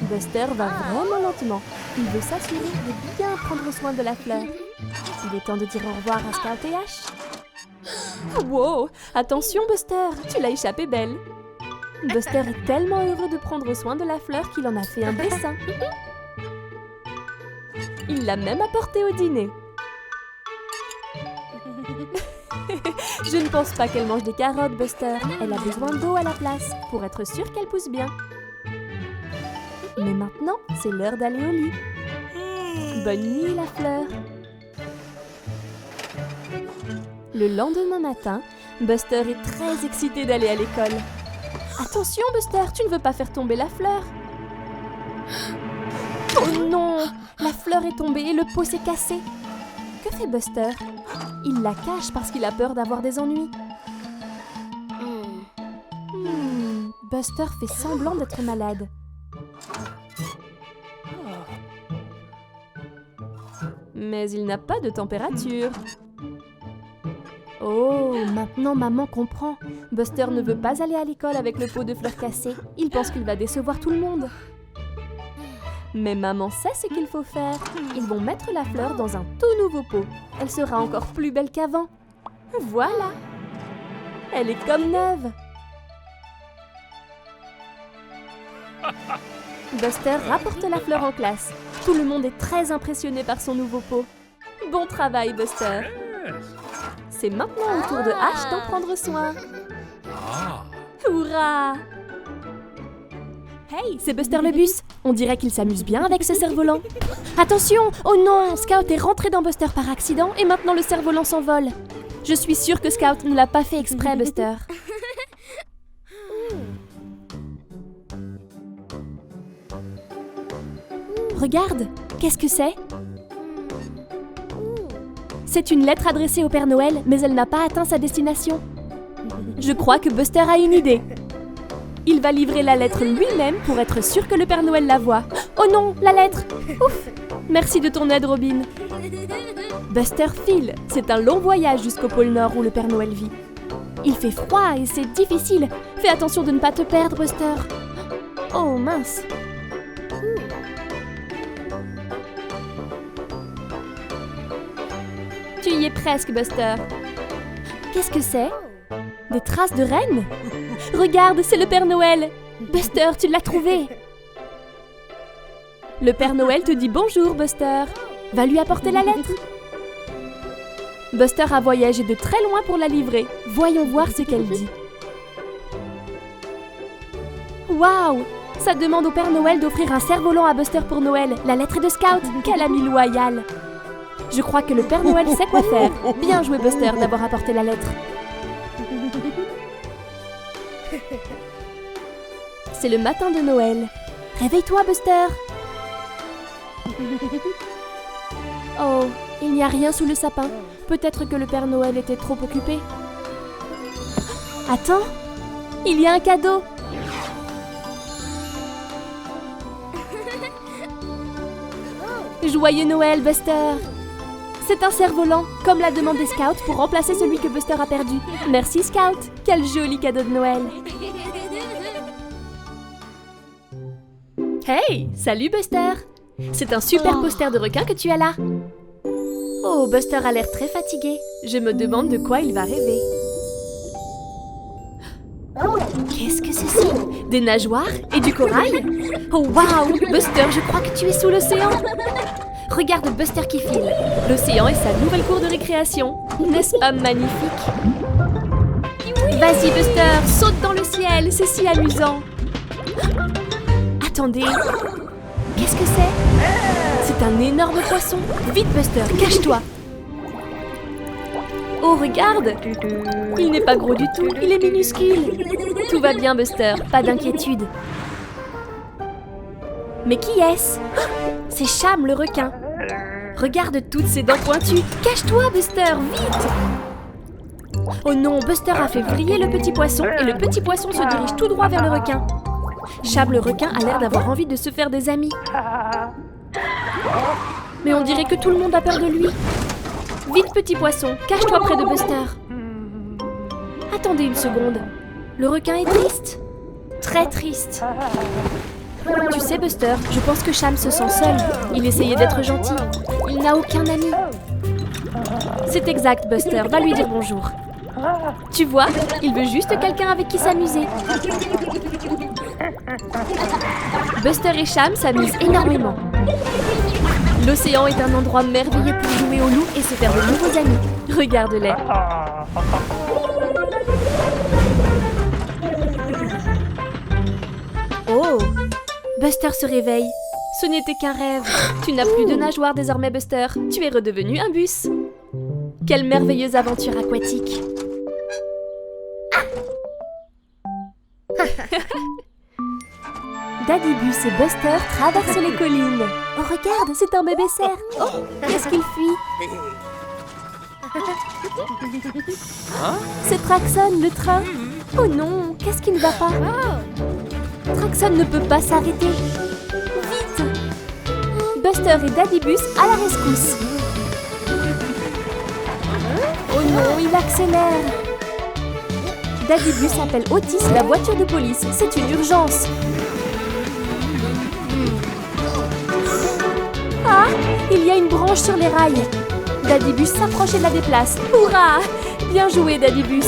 Buster va vraiment lentement. Il veut s'assurer de bien prendre soin de la fleur. Il est temps de dire au revoir à Scout et Ash. Wow! Attention Buster, tu l'as échappé belle. Buster est tellement heureux de prendre soin de la fleur qu'il en a fait un dessin. Il l'a même apporté au dîner. Je ne pense pas qu'elle mange des carottes, Buster. Elle a besoin d'eau à la place, pour être sûre qu'elle pousse bien. Mais maintenant, c'est l'heure d'aller au lit. Bonne nuit, la fleur. Le lendemain matin, Buster est très excité d'aller à l'école. Attention, Buster, tu ne veux pas faire tomber la fleur. Oh non! La fleur est tombée et le pot s'est cassé. Que fait Buster? Il la cache parce qu'il a peur d'avoir des ennuis. Buster fait semblant d'être malade. Mais il n'a pas de température. Oh, maintenant maman comprend. Buster ne veut pas aller à l'école avec le pot de fleurs cassé. Il pense qu'il va décevoir tout le monde. Mais maman sait ce qu'il faut faire. Ils vont mettre la fleur dans un tout nouveau pot. Elle sera encore plus belle qu'avant. Voilà. Elle est comme neuve. Buster rapporte la fleur en classe. Tout le monde est très impressionné par son nouveau pot. Bon travail, Buster. C'est maintenant au tour de Ash d'en prendre soin. Hurrah! Hey, c'est Buster le bus. On dirait qu'il s'amuse bien avec ce cerf-volant. Attention! Oh non! Scout est rentré dans Buster par accident et maintenant le cerf-volant s'envole. Je suis sûre que Scout ne l'a pas fait exprès, Buster. Regarde! Qu'est-ce que c'est? C'est une lettre adressée au Père Noël, mais elle n'a pas atteint sa destination. Je crois que Buster a une idée. Il va livrer la lettre lui-même pour être sûr que le Père Noël la voit. Oh non, la lettre! Ouf! Merci de ton aide, Robin. Buster file. C'est un long voyage jusqu'au pôle Nord où le Père Noël vit. Il fait froid et c'est difficile. Fais attention de ne pas te perdre, Buster. Oh mince! Tu y es presque, Buster. Qu'est-ce que c'est? Des traces de reine? Regarde, c'est le Père Noël! Buster, tu l'as trouvé! Le Père Noël te dit bonjour, Buster. Va lui apporter la lettre. Buster a voyagé de très loin pour la livrer. Voyons voir ce qu'elle dit. Waouh! Ça demande au Père Noël d'offrir un cerf-volant à Buster pour Noël. La lettre est de Scout. Quel ami loyal! Je crois que le Père Noël sait quoi faire. Bien joué, Buster, d'avoir apporté la lettre. C'est le matin de Noël. Réveille-toi, Buster! Oh, il n'y a rien sous le sapin. Peut-être que le Père Noël était trop occupé. Attends, il y a un cadeau. Joyeux Noël, Buster! C'est un cerf-volant, comme l'a demandé Scout pour remplacer celui que Buster a perdu. Merci, Scout! Quel joli cadeau de Noël! Hey! Salut, Buster! C'est un super poster de requin que tu as là. Oh, Buster a l'air très fatigué. Je me demande de quoi il va rêver. Qu'est-ce que c'est? Des nageoires et du corail? Oh, waouh! Buster, je crois que tu es sous l'océan. Regarde Buster qui file. L'océan est sa nouvelle cour de récréation. N'est-ce pas magnifique? Vas-y, Buster, saute dans le ciel. C'est si amusant. Attendez. Qu'est-ce que c'est? C'est un énorme poisson. Vite, Buster, cache-toi. Oh, regarde! Il n'est pas gros du tout, il est minuscule. Tout va bien, Buster, pas d'inquiétude. Mais qui est-ce? C'est Cham, le requin. Regarde toutes ses dents pointues. Cache-toi, Buster, vite! Oh non, Buster a fait vriller le petit poisson et le petit poisson se dirige tout droit vers le requin. Cham, le requin, a l'air d'avoir envie de se faire des amis. Mais on dirait que tout le monde a peur de lui. Vite, petit poisson, cache-toi près de Buster. Attendez une seconde. Le requin est triste. Très triste. Tu sais, Buster, je pense que Cham se sent seul. Il essayait d'être gentil. Il n'a aucun ami. C'est exact, Buster. Va lui dire bonjour. Tu vois, il veut juste quelqu'un avec qui s'amuser. Buster et Cham s'amusent énormément. L'océan est un endroit merveilleux pour jouer au loup et se faire de nouveaux amis. Regarde-les. Oh! Buster se réveille. Ce n'était qu'un rêve. Tu n'as plus de nageoire désormais, Buster. Tu es redevenu un bus. Quelle merveilleuse aventure aquatique. Daddy Bus et Buster traversent les collines. Oh, regarde, c'est un bébé cerf. Oh, qu'est-ce qu'il fuit? C'est Traxon, le train. Oh non, qu'est-ce qui ne va pas? Traxon ne peut pas s'arrêter. Vite! Buster et Daddy Bus à la rescousse. Oh non, il accélère. Daddy Bus appelle Otis, la voiture de police. C'est une urgence. Ah, il y a une branche sur les rails. Daddy Bus s'approche et la déplace. Hurrah! Bien joué, Daddy Bus.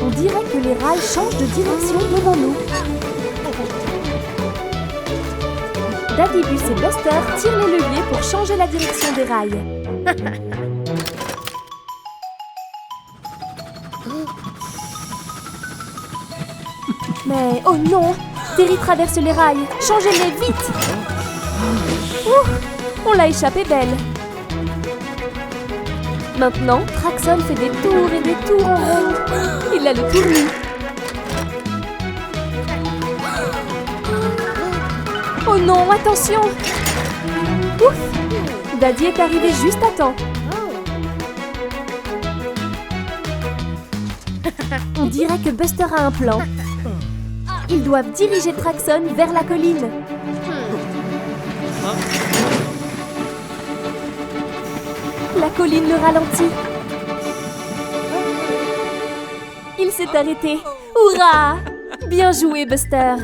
On dirait que les rails changent de direction devant nous. Daddy Bus et Buster tirent les leviers pour changer la direction des rails. Mais oh non! Terry traverse les rails. Changez-les vite! On l'a échappé belle. Maintenant, Traxon fait des tours et des tours en rond. Il a le tournis. Oh non, attention! Ouf! Daddy est arrivé juste à temps. On dirait que Buster a un plan. Ils doivent diriger Traxon vers la colline. La colline le ralentit. Il s'est arrêté. Hurrah! Bien joué, Buster.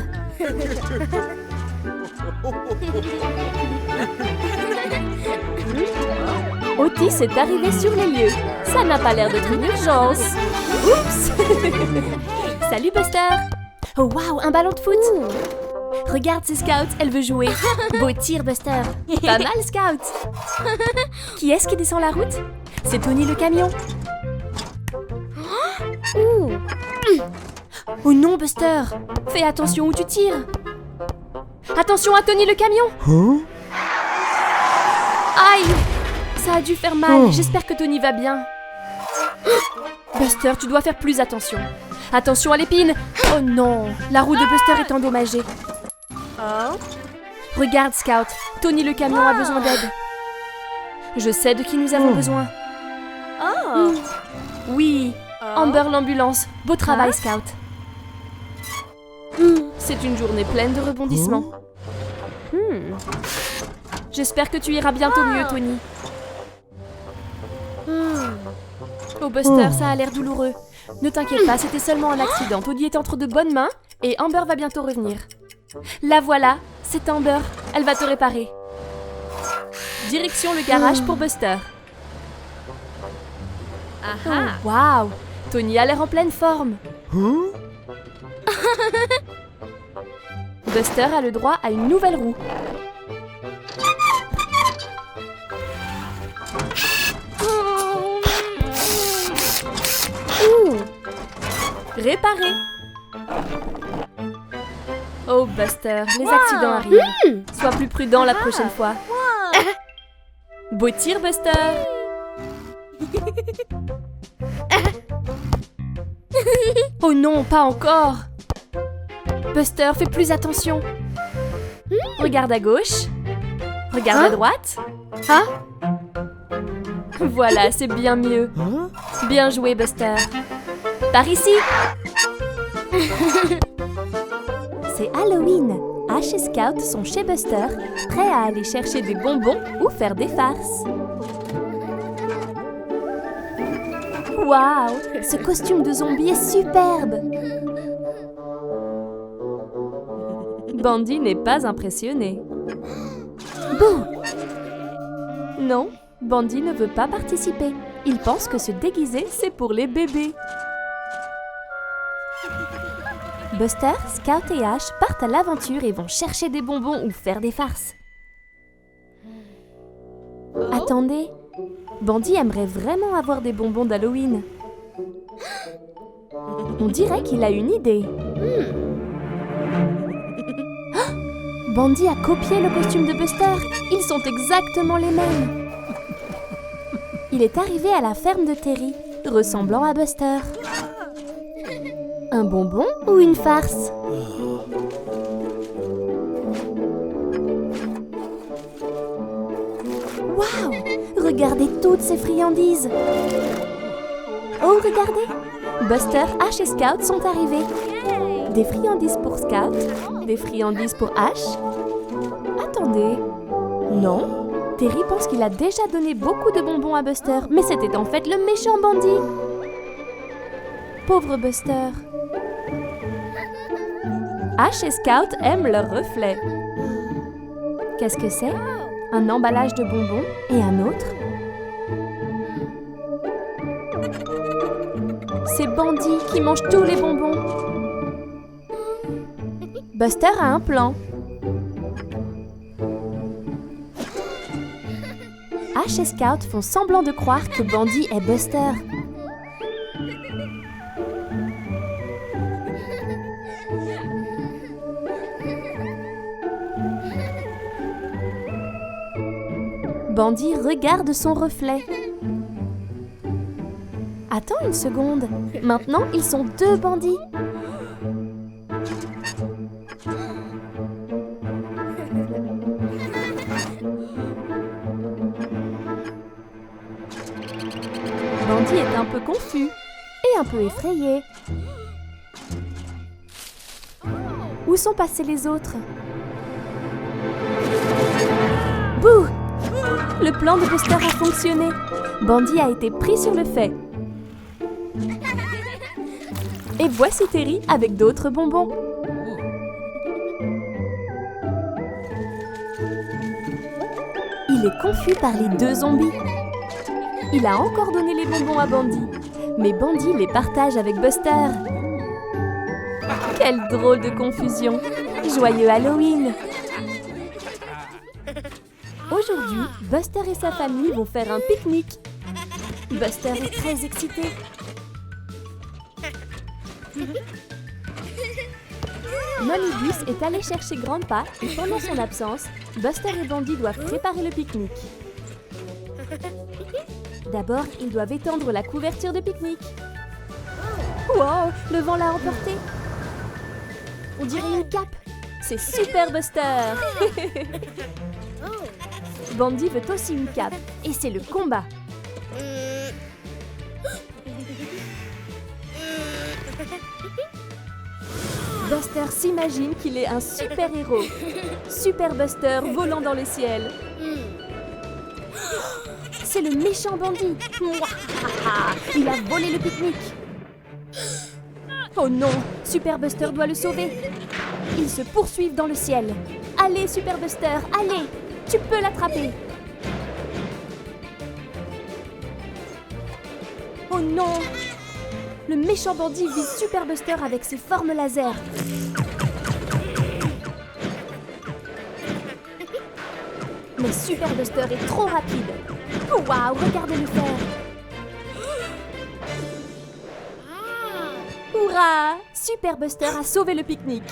Otis est arrivé sur les lieux. Ça n'a pas l'air d'être une urgence. Oups! Salut Buster! Oh wow, un ballon de foot! Regarde ces scouts, elle veut jouer. Beau tir Buster! Pas mal Scout! Qui est-ce qui descend la route? C'est Tony le camion. Oh non Buster! Fais attention où tu tires! Attention à Tony le camion! Aïe! Ça a dû faire mal, j'espère que Tony va bien. Buster, tu dois faire plus attention. Attention à l'épine! Oh non! La roue de Buster est endommagée. Regarde Scout, Tony le camion a besoin d'aide. Je sais de qui nous avons besoin. Oui, Amber l'ambulance. Beau travail Scout. C'est une journée pleine de rebondissements. J'espère que tu iras bientôt mieux, Tony. Oh Buster, ça a l'air douloureux. Ne t'inquiète pas, c'était seulement un accident. Tony est entre de bonnes mains et Amber va bientôt revenir. La voilà, c'est Amber. Elle va te réparer. Direction le garage pour Buster. Oh, waouh! Tony a l'air en pleine forme. Buster a le droit à une nouvelle roue. Réparé. Oh Buster, les accidents arrivent. Sois plus prudent la prochaine fois. Beau tir Buster. Oh non, pas encore. Buster, fais plus attention. Regarde à gauche. Regarde à droite. Voilà, c'est bien mieux. Bien joué Buster. Par ici. C'est Halloween. Ash et Scout sont chez Buster, prêts à aller chercher des bonbons ou faire des farces. Waouh! Ce costume de zombie est superbe! Bandy n'est pas impressionné. Bouh! Non, Bandy ne veut pas participer. Il pense que se déguiser, c'est pour les bébés. Buster, Scout et Ash partent à l'aventure et vont chercher des bonbons ou faire des farces. Attendez, Bandy aimerait vraiment avoir des bonbons d'Halloween. On dirait qu'il a une idée. Bandy a copié le costume de Buster. Ils sont exactement les mêmes. Il est arrivé à la ferme de Terry, ressemblant à Buster. Un bonbon ou une farce? Waouh! Regardez toutes ces friandises! Oh, regardez! Buster, Ash et Scout sont arrivés. Des friandises pour Scout, des friandises pour Ash. Attendez. Non, Terry pense qu'il a déjà donné beaucoup de bonbons à Buster, mais c'était en fait le méchant Bandy. Pauvre Buster. Ash et Scout aiment leur reflet. Qu'est-ce que c'est? Un emballage de bonbons et un autre? C'est Bandy qui mange tous les bonbons. Buster a un plan. Ash et Scout font semblant de croire que Bandy est Buster. Bandy regarde son reflet. Attends une seconde. Maintenant, ils sont deux bandits. Bandy est un peu confus et un peu effrayé. Où sont passés les autres? Bouh! Le plan de Buster a fonctionné. Bandy a été pris sur le fait. Et voici Terry avec d'autres bonbons. Il est confus par les deux zombies. Il a encore donné les bonbons à Bandy. Mais Bandy les partage avec Buster. Quelle drôle de confusion! Joyeux Halloween! Aujourd'hui, Buster et sa famille vont faire un pique-nique. Buster est très excité. Mommy Bus est allée chercher Grandpa et pendant son absence, Buster et Bandy doivent préparer le pique-nique. D'abord, ils doivent étendre la couverture de pique-nique. Wow, le vent l'a emporté. On dirait une cape. C'est super Buster. Bandy veut aussi une cape et c'est le combat. Buster s'imagine qu'il est un super-héros. Super Buster volant dans le ciel. C'est le méchant Bandy. Il a volé le pique-nique. Oh non, Super Buster doit le sauver. Ils se poursuivent dans le ciel. Allez, Super Buster, allez, tu peux l'attraper. Oh non, le méchant Bandy vise Super Buster avec ses formes laser. Mais Super Buster est trop rapide. Waouh, regardez-le faire. Hurrah! Super Buster a sauvé le pique-nique.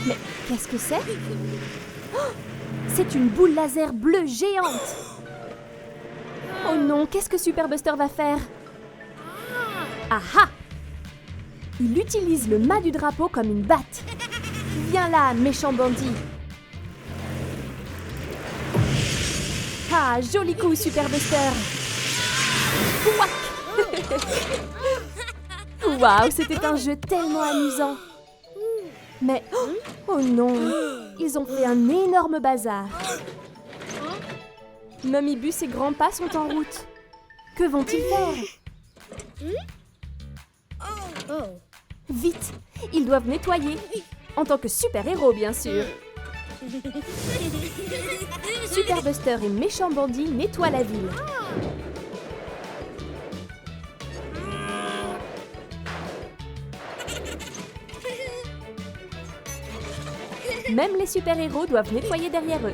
Mais qu'est-ce que c'est? Oh, c'est une boule laser bleue géante. Oh non, qu'est-ce que Super Buster va faire? Ah ah! Il utilise le mât du drapeau comme une batte. Viens là, méchant Bandy. Ah, joli coup, Super Buster. Ouac. Waouh, c'était un jeu tellement amusant. Mais, oh non, ils ont fait un énorme bazar. Mommy Bus et Grandpa sont en route. Que vont-ils faire? Vite, ils doivent nettoyer. En tant que super-héros, bien sûr. Super Buster et méchant Bandy nettoient la ville. Même les super-héros doivent nettoyer derrière eux.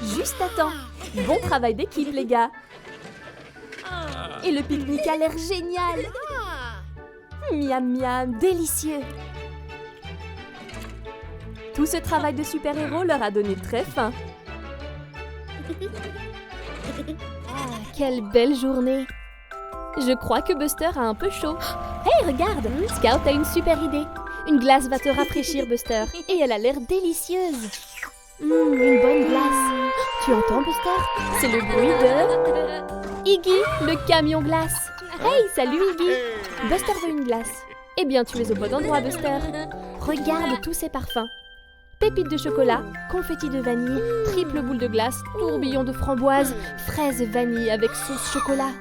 Juste à temps. Bon travail d'équipe, les gars. Et le pique-nique a l'air génial. Miam miam, délicieux. Tout ce travail de super-héros leur a donné très faim. Quelle belle journée. Je crois que Buster a un peu chaud. Hey, regarde, Scout a une super idée. Une glace va te rafraîchir, Buster. Et elle a l'air délicieuse. Une bonne glace. Tu entends, Buster? C'est le bruit de... Iggy, le camion glace. Hey, salut Iggy. Buster veut une glace. Eh bien, tu es au bon endroit, Buster. Regarde tous ces parfums. Pépites de chocolat, confetti de vanille, triple boule de glace, tourbillon de framboise, fraises vanille avec sauce chocolat.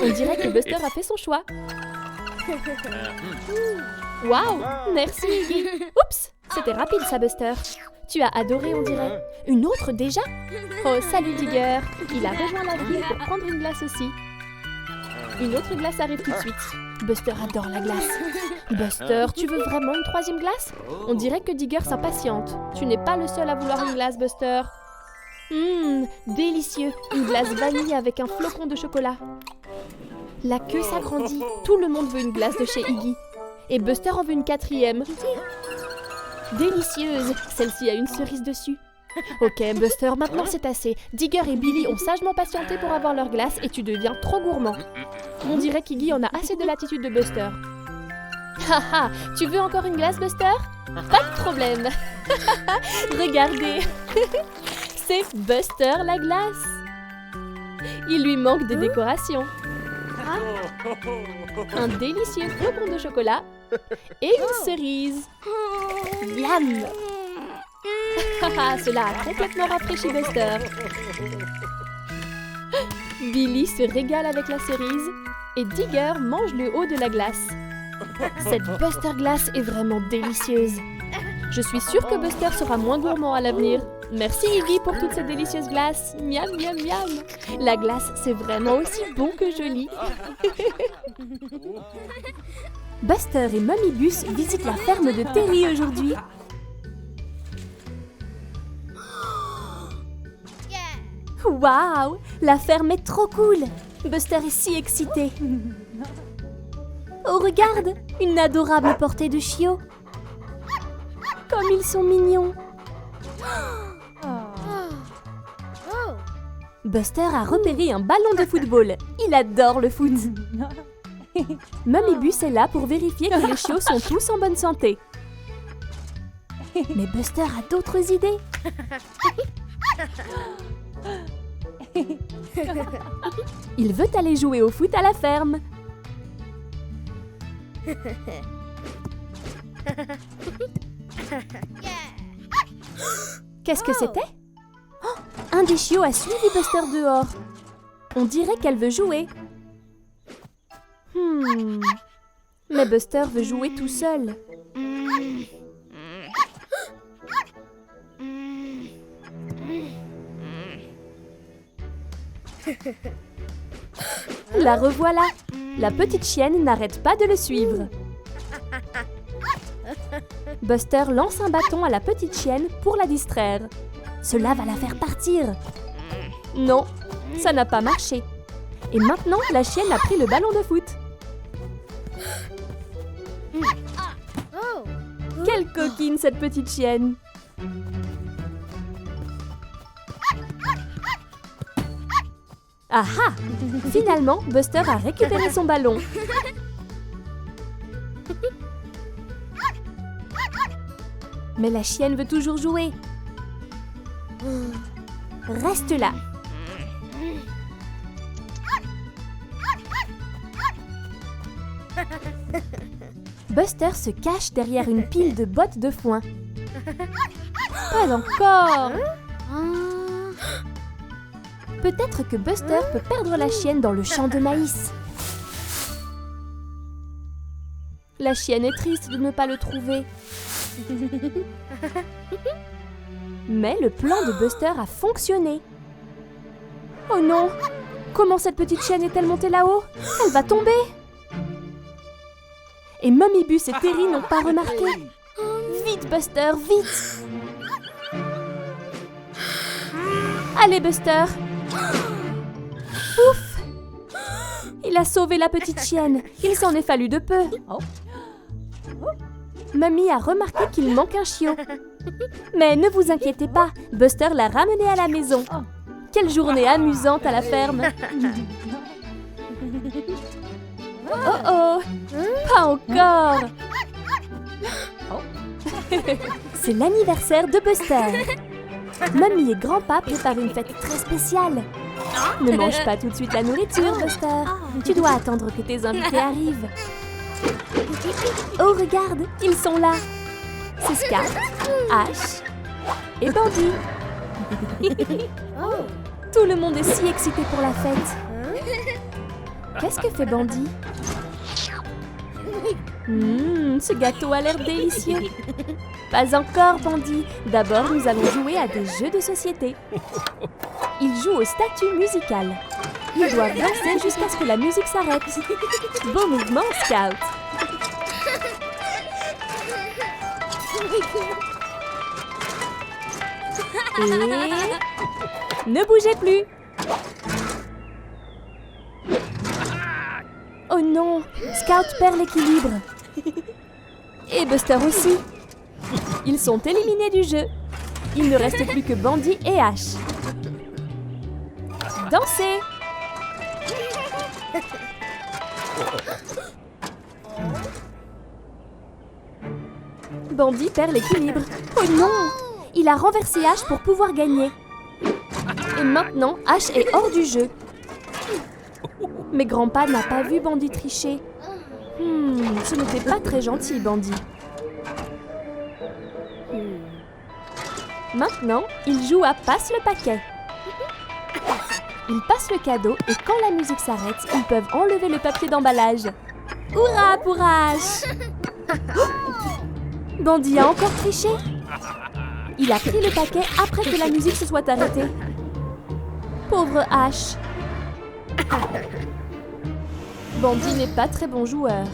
On dirait que Buster a fait son choix. Waouh, merci Iggy. Oups, c'était rapide ça, Buster. Tu as adoré, on dirait. Une autre déjà? Oh, salut Digger. Il a rejoint la ville pour prendre une glace aussi. Une autre glace arrive tout de suite. Buster adore la glace. Buster, tu veux vraiment une troisième glace? On dirait que Digger s'impatiente. Tu n'es pas le seul à vouloir une glace, Buster. Délicieux. Une glace vanille avec un flocon de chocolat. La queue s'agrandit. Tout le monde veut une glace de chez Iggy. Et Buster en veut une quatrième. Délicieuse. Celle-ci a une cerise dessus. Ok, Buster, maintenant c'est assez. Digger et Billy ont sagement patienté pour avoir leur glace et tu deviens trop gourmand. On dirait qu'Iggy en a assez de l'attitude de Buster. Haha, tu veux encore une glace, Buster? Pas de problème. Regardez. C'est Buster la glace. Il lui manque des décorations. Un délicieux flocon de chocolat et une cerise. Miam. Cela a complètement rafraîchi Buster. Billy se régale avec la cerise et Digger mange le haut de la glace. Cette Buster Glace est vraiment délicieuse. Je suis sûre que Buster sera moins gourmand à l'avenir. Merci Iggy pour toutes ces délicieuses glaces. Miam, miam, miam. La glace, c'est vraiment aussi bon que joli. Buster et Mummy Bus visitent la ferme de Terry aujourd'hui. Waouh! La ferme est trop cool! Buster est si excité. Oh, regarde! Une adorable portée de chiots. Comme ils sont mignons! Buster a repéré un ballon de football. Il adore le foot. Mummy Bus est là pour vérifier que les chiots sont tous en bonne santé. Mais Buster a d'autres idées. Il veut aller jouer au foot à la ferme. Qu'est-ce que c'était? Oh, un des chiots a suivi Buster dehors. On dirait qu'elle veut jouer. Mais Buster veut jouer tout seul. La revoilà. La petite chienne n'arrête pas de le suivre. Buster lance un bâton à la petite chienne pour la distraire. Cela va la faire partir. Non, ça n'a pas marché. Et maintenant, la chienne a pris le ballon de foot. Quelle coquine, cette petite chienne! Ah ah! Finalement, Buster a récupéré son ballon. Mais la chienne veut toujours jouer. Reste là. Buster se cache derrière une pile de bottes de foin. Pas encore! Peut-être que Buster peut perdre la chienne dans le champ de maïs. La chienne est triste de ne pas le trouver. Mais le plan de Buster a fonctionné. Oh non! Comment cette petite chienne est-elle montée là-haut? Elle va tomber! Et Mummy Bus et Terry n'ont pas remarqué. Vite, Buster, vite! Allez, Buster! Ouf! Il a sauvé la petite chienne. Il s'en est fallu de peu. Mummy a remarqué qu'il manque un chiot. Mais ne vous inquiétez pas, Buster l'a ramené à la maison. Quelle journée amusante à la ferme! Oh oh! Pas encore! C'est l'anniversaire de Buster. Mummy et Grandpa préparent une fête très spéciale. Ne mange pas tout de suite la nourriture, Buster. Tu dois attendre que tes invités arrivent. Oh, regarde, ils sont là. C'est Scout, Ash et Bandit. Tout le monde est si excité pour la fête. Qu'est-ce que fait Bandit? Ce gâteau a l'air délicieux. Pas encore, Bandit. D'abord, nous allons jouer à des jeux de société. Il joue au statut musical. Ils doivent danser jusqu'à ce que la musique s'arrête. Beau mouvement, Scout. Et... ne bougez plus. Oh non, Scout perd l'équilibre. Et Buster aussi. Ils sont éliminés du jeu. Il ne reste plus que Bandit et Ash. Dansez! Bandit perd l'équilibre. Oh non! Il a renversé Ash pour pouvoir gagner. Et maintenant, Ash est hors du jeu. Mais Grandpa n'a pas vu Bandit tricher. Ce n'était pas très gentil, Bandit. Maintenant, il joue à Passe le paquet. Ils passent le cadeau et quand la musique s'arrête, ils peuvent enlever le papier d'emballage. Hurrah pour Ash! Bandy a encore triché. Il a pris le paquet après que la musique se soit arrêtée. Pauvre Ash. Bandy n'est pas très bon joueur.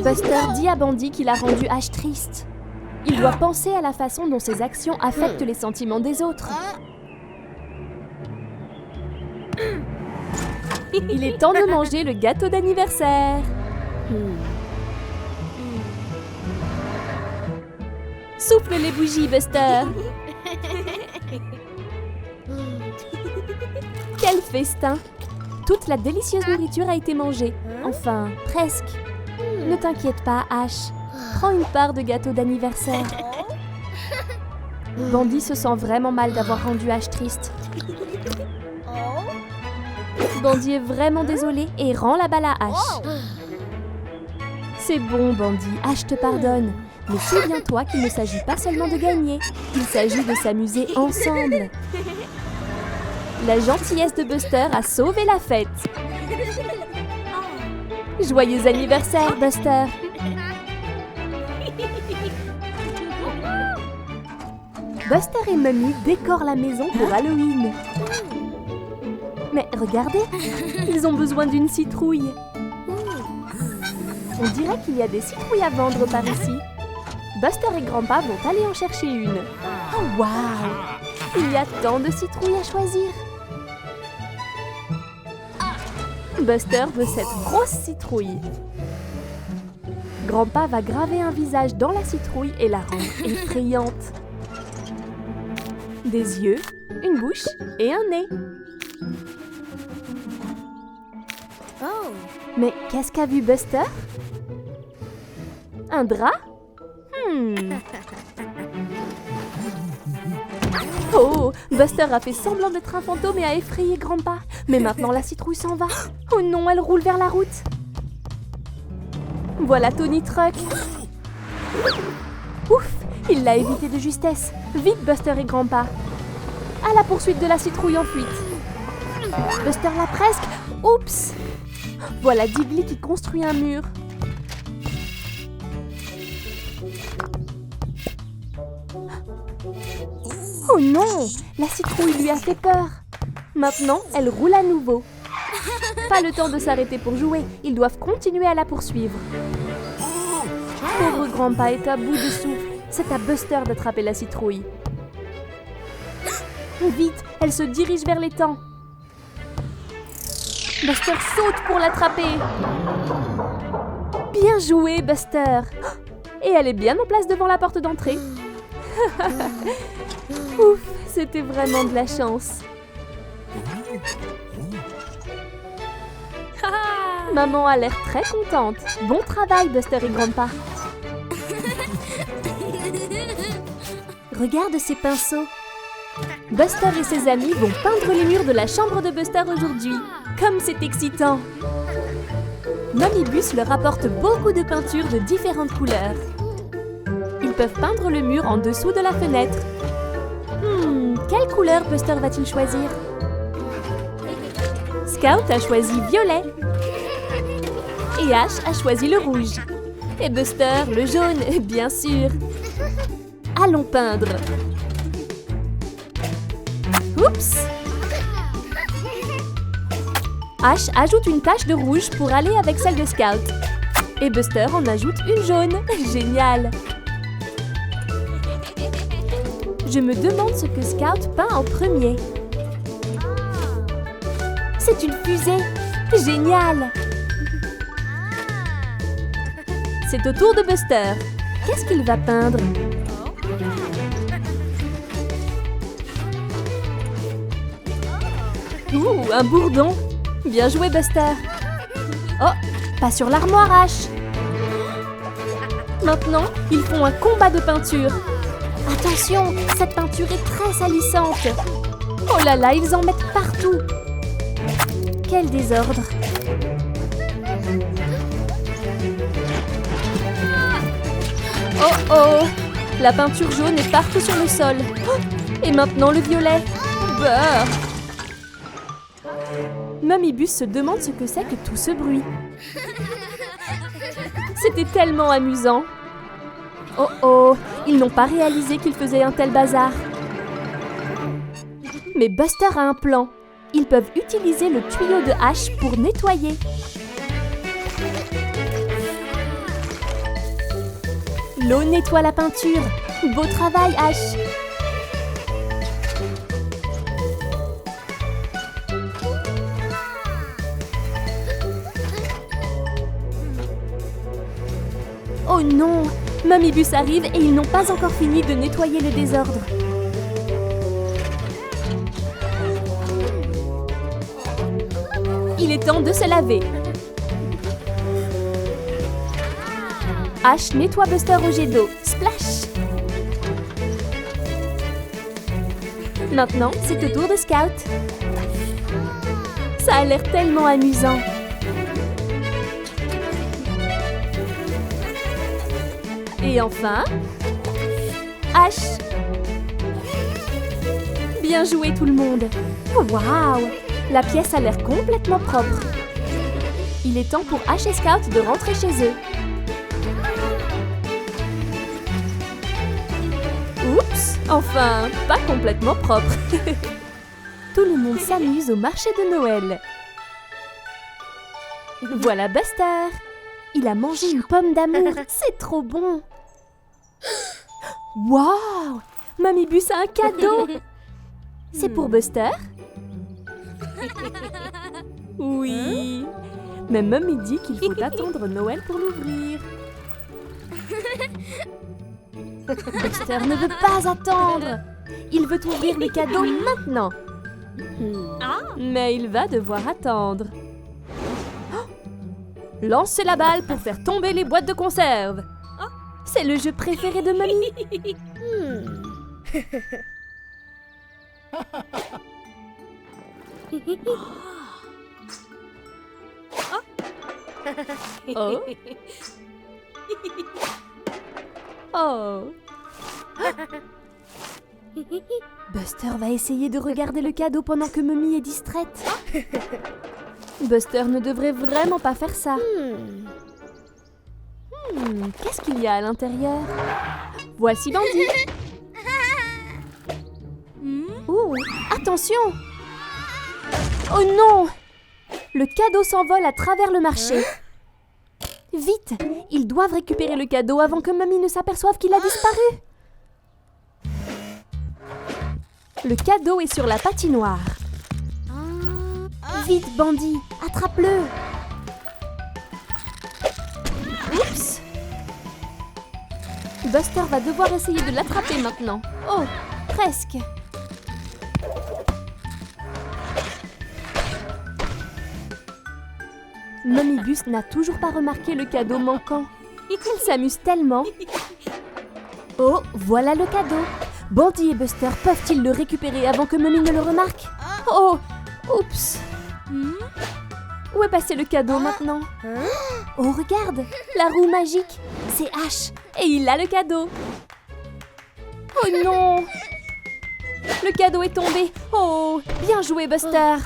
Buster dit à Bandy qu'il a rendu Ash triste. Il doit penser à la façon dont ses actions affectent les sentiments des autres. Il est temps de manger le gâteau d'anniversaire. Souffle les bougies, Buster. Quel festin! Toute la délicieuse nourriture a été mangée. Enfin, presque. Ne t'inquiète pas, Ash. Prends une part de gâteau d'anniversaire. Bandy se sent vraiment mal d'avoir rendu Ash triste. Bandy est vraiment désolé et rend la balle à Ash. C'est bon, Bandy, Ash te pardonne. Mais souviens-toi qu'il ne s'agit pas seulement de gagner. Il s'agit de s'amuser ensemble. La gentillesse de Buster a sauvé la fête. Joyeux anniversaire, Buster! Buster et Mummy décorent la maison pour Halloween. Mais regardez, ils ont besoin d'une citrouille. On dirait qu'il y a des citrouilles à vendre par ici. Buster et Grandpa vont aller en chercher une. Oh waouh! Il y a tant de citrouilles à choisir. Buster veut cette grosse citrouille. Grandpa va graver un visage dans la citrouille et la rendre effrayante. Des yeux, une bouche et un nez. Mais qu'est-ce qu'a vu Buster? Un drap? Oh, Buster a fait semblant d'être un fantôme et a effrayé Grandpa. Mais maintenant la citrouille s'en va. Oh non, elle roule vers la route. Voilà Tony Truck. Ouf, il l'a évité de justesse. Vite Buster et Grandpa. À la poursuite de la citrouille en fuite. Buster l'a presque. Oups. Voilà Diggly qui construit un mur. Oh non, la citrouille lui a fait peur. Maintenant, elle roule à nouveau. Pas le temps de s'arrêter pour jouer, ils doivent continuer à la poursuivre. Pauvre Grandpa est à bout de souffle. C'est à Buster d'attraper la citrouille. Vite, elle se dirige vers l'étang. Buster saute pour l'attraper. Bien joué, Buster. Et elle est bien en place devant la porte d'entrée. Ouf, c'était vraiment de la chance. Maman a l'air très contente. Bon travail, Buster et Grandpa. Regarde ces pinceaux. Buster et ses amis vont peindre les murs de la chambre de Buster aujourd'hui. Comme c'est excitant! Mummybus leur apporte beaucoup de peintures de différentes couleurs. Ils peuvent peindre le mur en dessous de la fenêtre. Quelle couleur Buster va-t-il choisir? Scout a choisi violet. Et Ash a choisi le rouge. Et Buster, le jaune, bien sûr. Allons peindre. Oups! Ash ajoute une tache de rouge pour aller avec celle de Scout. Et Buster en ajoute une jaune. Génial! Je me demande ce que Scout peint en premier. C'est une fusée! Génial! C'est au tour de Buster. Qu'est-ce qu'il va peindre? Ouh, un bourdon! Bien joué, Buster! Oh, pas sur l'armoire, Ash! Maintenant, ils font un combat de peinture. Attention, cette peinture est très salissante. Oh là là, ils en mettent partout. Quel désordre! Oh oh! La peinture jaune est partout sur le sol. Et maintenant le violet. Beurre! Mamie Bus se demande ce que c'est que tout ce bruit. C'était tellement amusant. Oh oh, ils n'ont pas réalisé qu'ils faisaient un tel bazar. Mais Buster a un plan. Ils peuvent utiliser le tuyau de Ash pour nettoyer. L'eau nettoie la peinture. Beau travail, Ash. Oh non! Mamie Bus arrive et ils n'ont pas encore fini de nettoyer le désordre. Il est temps de se laver. Ash nettoie Buster au jet d'eau. Splash! Maintenant, c'est au tour de Scout. Ça a l'air tellement amusant. Et enfin, Ash. Bien joué tout le monde. Waouh! La pièce a l'air complètement propre. Il est temps pour Ash et Scout de rentrer chez eux. Oups! Enfin, pas complètement propre. Tout le monde s'amuse au marché de Noël. Voilà Buster. Il a mangé une pomme d'amour. C'est trop bon. Waouh! Mamie Bus a un cadeau. C'est pour Buster? Oui. Mais Mamie dit qu'il faut attendre Noël pour l'ouvrir. Buster ne veut pas attendre. Il veut ouvrir le cadeau maintenant. Mais il va devoir attendre. Lancez la balle pour faire tomber les boîtes de conserve. C'est le jeu préféré de Mamie. Oh. Oh. Buster va essayer de regarder le cadeau pendant que Mamie est distraite. Buster ne devrait vraiment pas faire ça. Qu'est-ce qu'il y a à l'intérieur? Voici Bandy. Oh, attention! Oh non! Le cadeau s'envole à travers le marché. Vite! Ils doivent récupérer le cadeau avant que Mamie ne s'aperçoive qu'il a disparu. Le cadeau est sur la patinoire. Vite, Bandy! Attrape-le! Oups! Buster va devoir essayer de l'attraper maintenant. Oh, presque. Mamie Bus n'a toujours pas remarqué le cadeau manquant. Il s'amuse tellement. Oh, voilà le cadeau. Bandy et Buster peuvent-ils le récupérer avant que Mamie ne le remarque? Oh, oups. Où est passé le cadeau maintenant? Oh, regarde, la roue magique. C'est Ash et il a le cadeau. Oh non! Le cadeau est tombé. Oh, bien joué, Buster.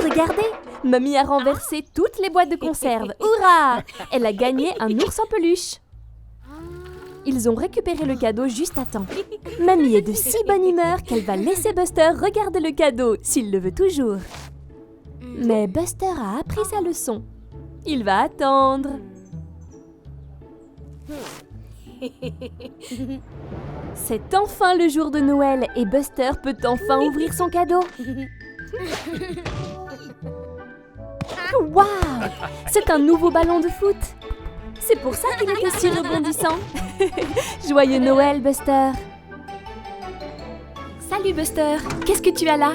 Regardez, Mamie a renversé toutes les boîtes de conserve. Hurrah! Elle a gagné un ours en peluche. Ils ont récupéré le cadeau juste à temps. Mamie est de si bonne humeur qu'elle va laisser Buster regarder le cadeau s'il le veut toujours. Mais Buster a appris sa leçon. Il va attendre. C'est enfin le jour de Noël et Buster peut enfin ouvrir son cadeau. Waouh! C'est un nouveau ballon de foot. C'est pour ça qu'il était si rebondissant. Joyeux Noël, Buster. Salut, Buster. Qu'est-ce que tu as là?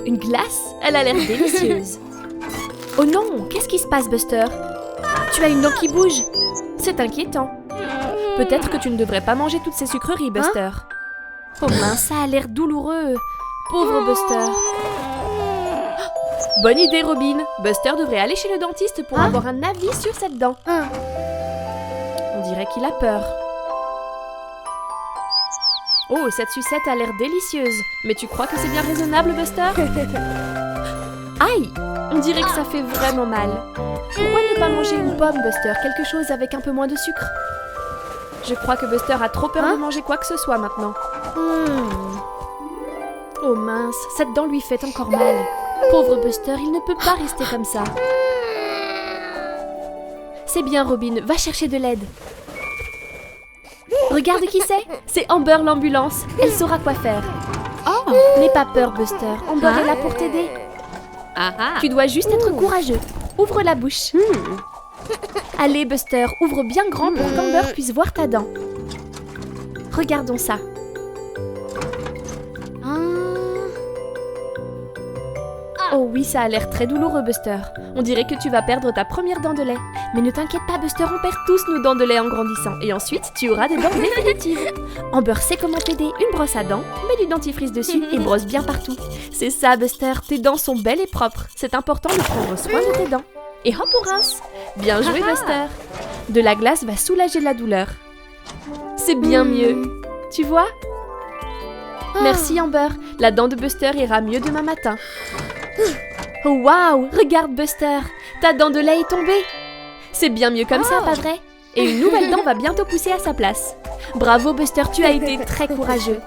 Une glace? Elle a l'air délicieuse. Oh non! Qu'est-ce qui se passe, Buster? Tu as une dent qui bouge. C'est inquiétant. Peut-être que tu ne devrais pas manger toutes ces sucreries, Buster. Oh mince, ça a l'air douloureux. Pauvre Buster. Bonne idée, Robin. Buster devrait aller chez le dentiste pour avoir un avis sur cette dent. On dirait qu'il a peur. Oh, cette sucette a l'air délicieuse. Mais tu crois que c'est bien raisonnable, Buster? Aïe! On dirait que ça fait vraiment mal. Pourquoi ne pas manger une pomme, Buster? Quelque chose avec un peu moins de sucre? Je crois que Buster a trop peur de manger quoi que ce soit maintenant. Oh mince, cette dent lui fait encore mal. Pauvre Buster, il ne peut pas rester comme ça. C'est bien, Robin, va chercher de l'aide. Regarde qui c'est Amber l'ambulance. Elle saura quoi faire. Oh, n'aie pas peur, Buster. Amber est là pour t'aider. Tu dois juste être courageux. Ouvre la bouche. Allez, Buster, ouvre bien grand pour qu'Amber puisse voir ta dent. Regardons ça. Oh oui, ça a l'air très douloureux, Buster. On dirait que tu vas perdre ta première dent de lait. Mais ne t'inquiète pas, Buster, on perd tous nos dents de lait en grandissant. Et ensuite, tu auras des dents définitives. Amber sait comment t'aider. Une brosse à dents, mets du dentifrice dessus et brosse bien partout. C'est ça, Buster, tes dents sont belles et propres. C'est important de prendre soin de tes dents. Et hop, on rince. Bien joué, Buster. De la glace va soulager la douleur. C'est bien mieux. Tu vois? Merci, Amber. La dent de Buster ira mieux demain matin. Oh waouh, regarde Buster, ta dent de lait est tombée. C'est bien mieux comme ça, pas vrai? Et une nouvelle dent va bientôt pousser à sa place. Bravo Buster, tu as été très courageux.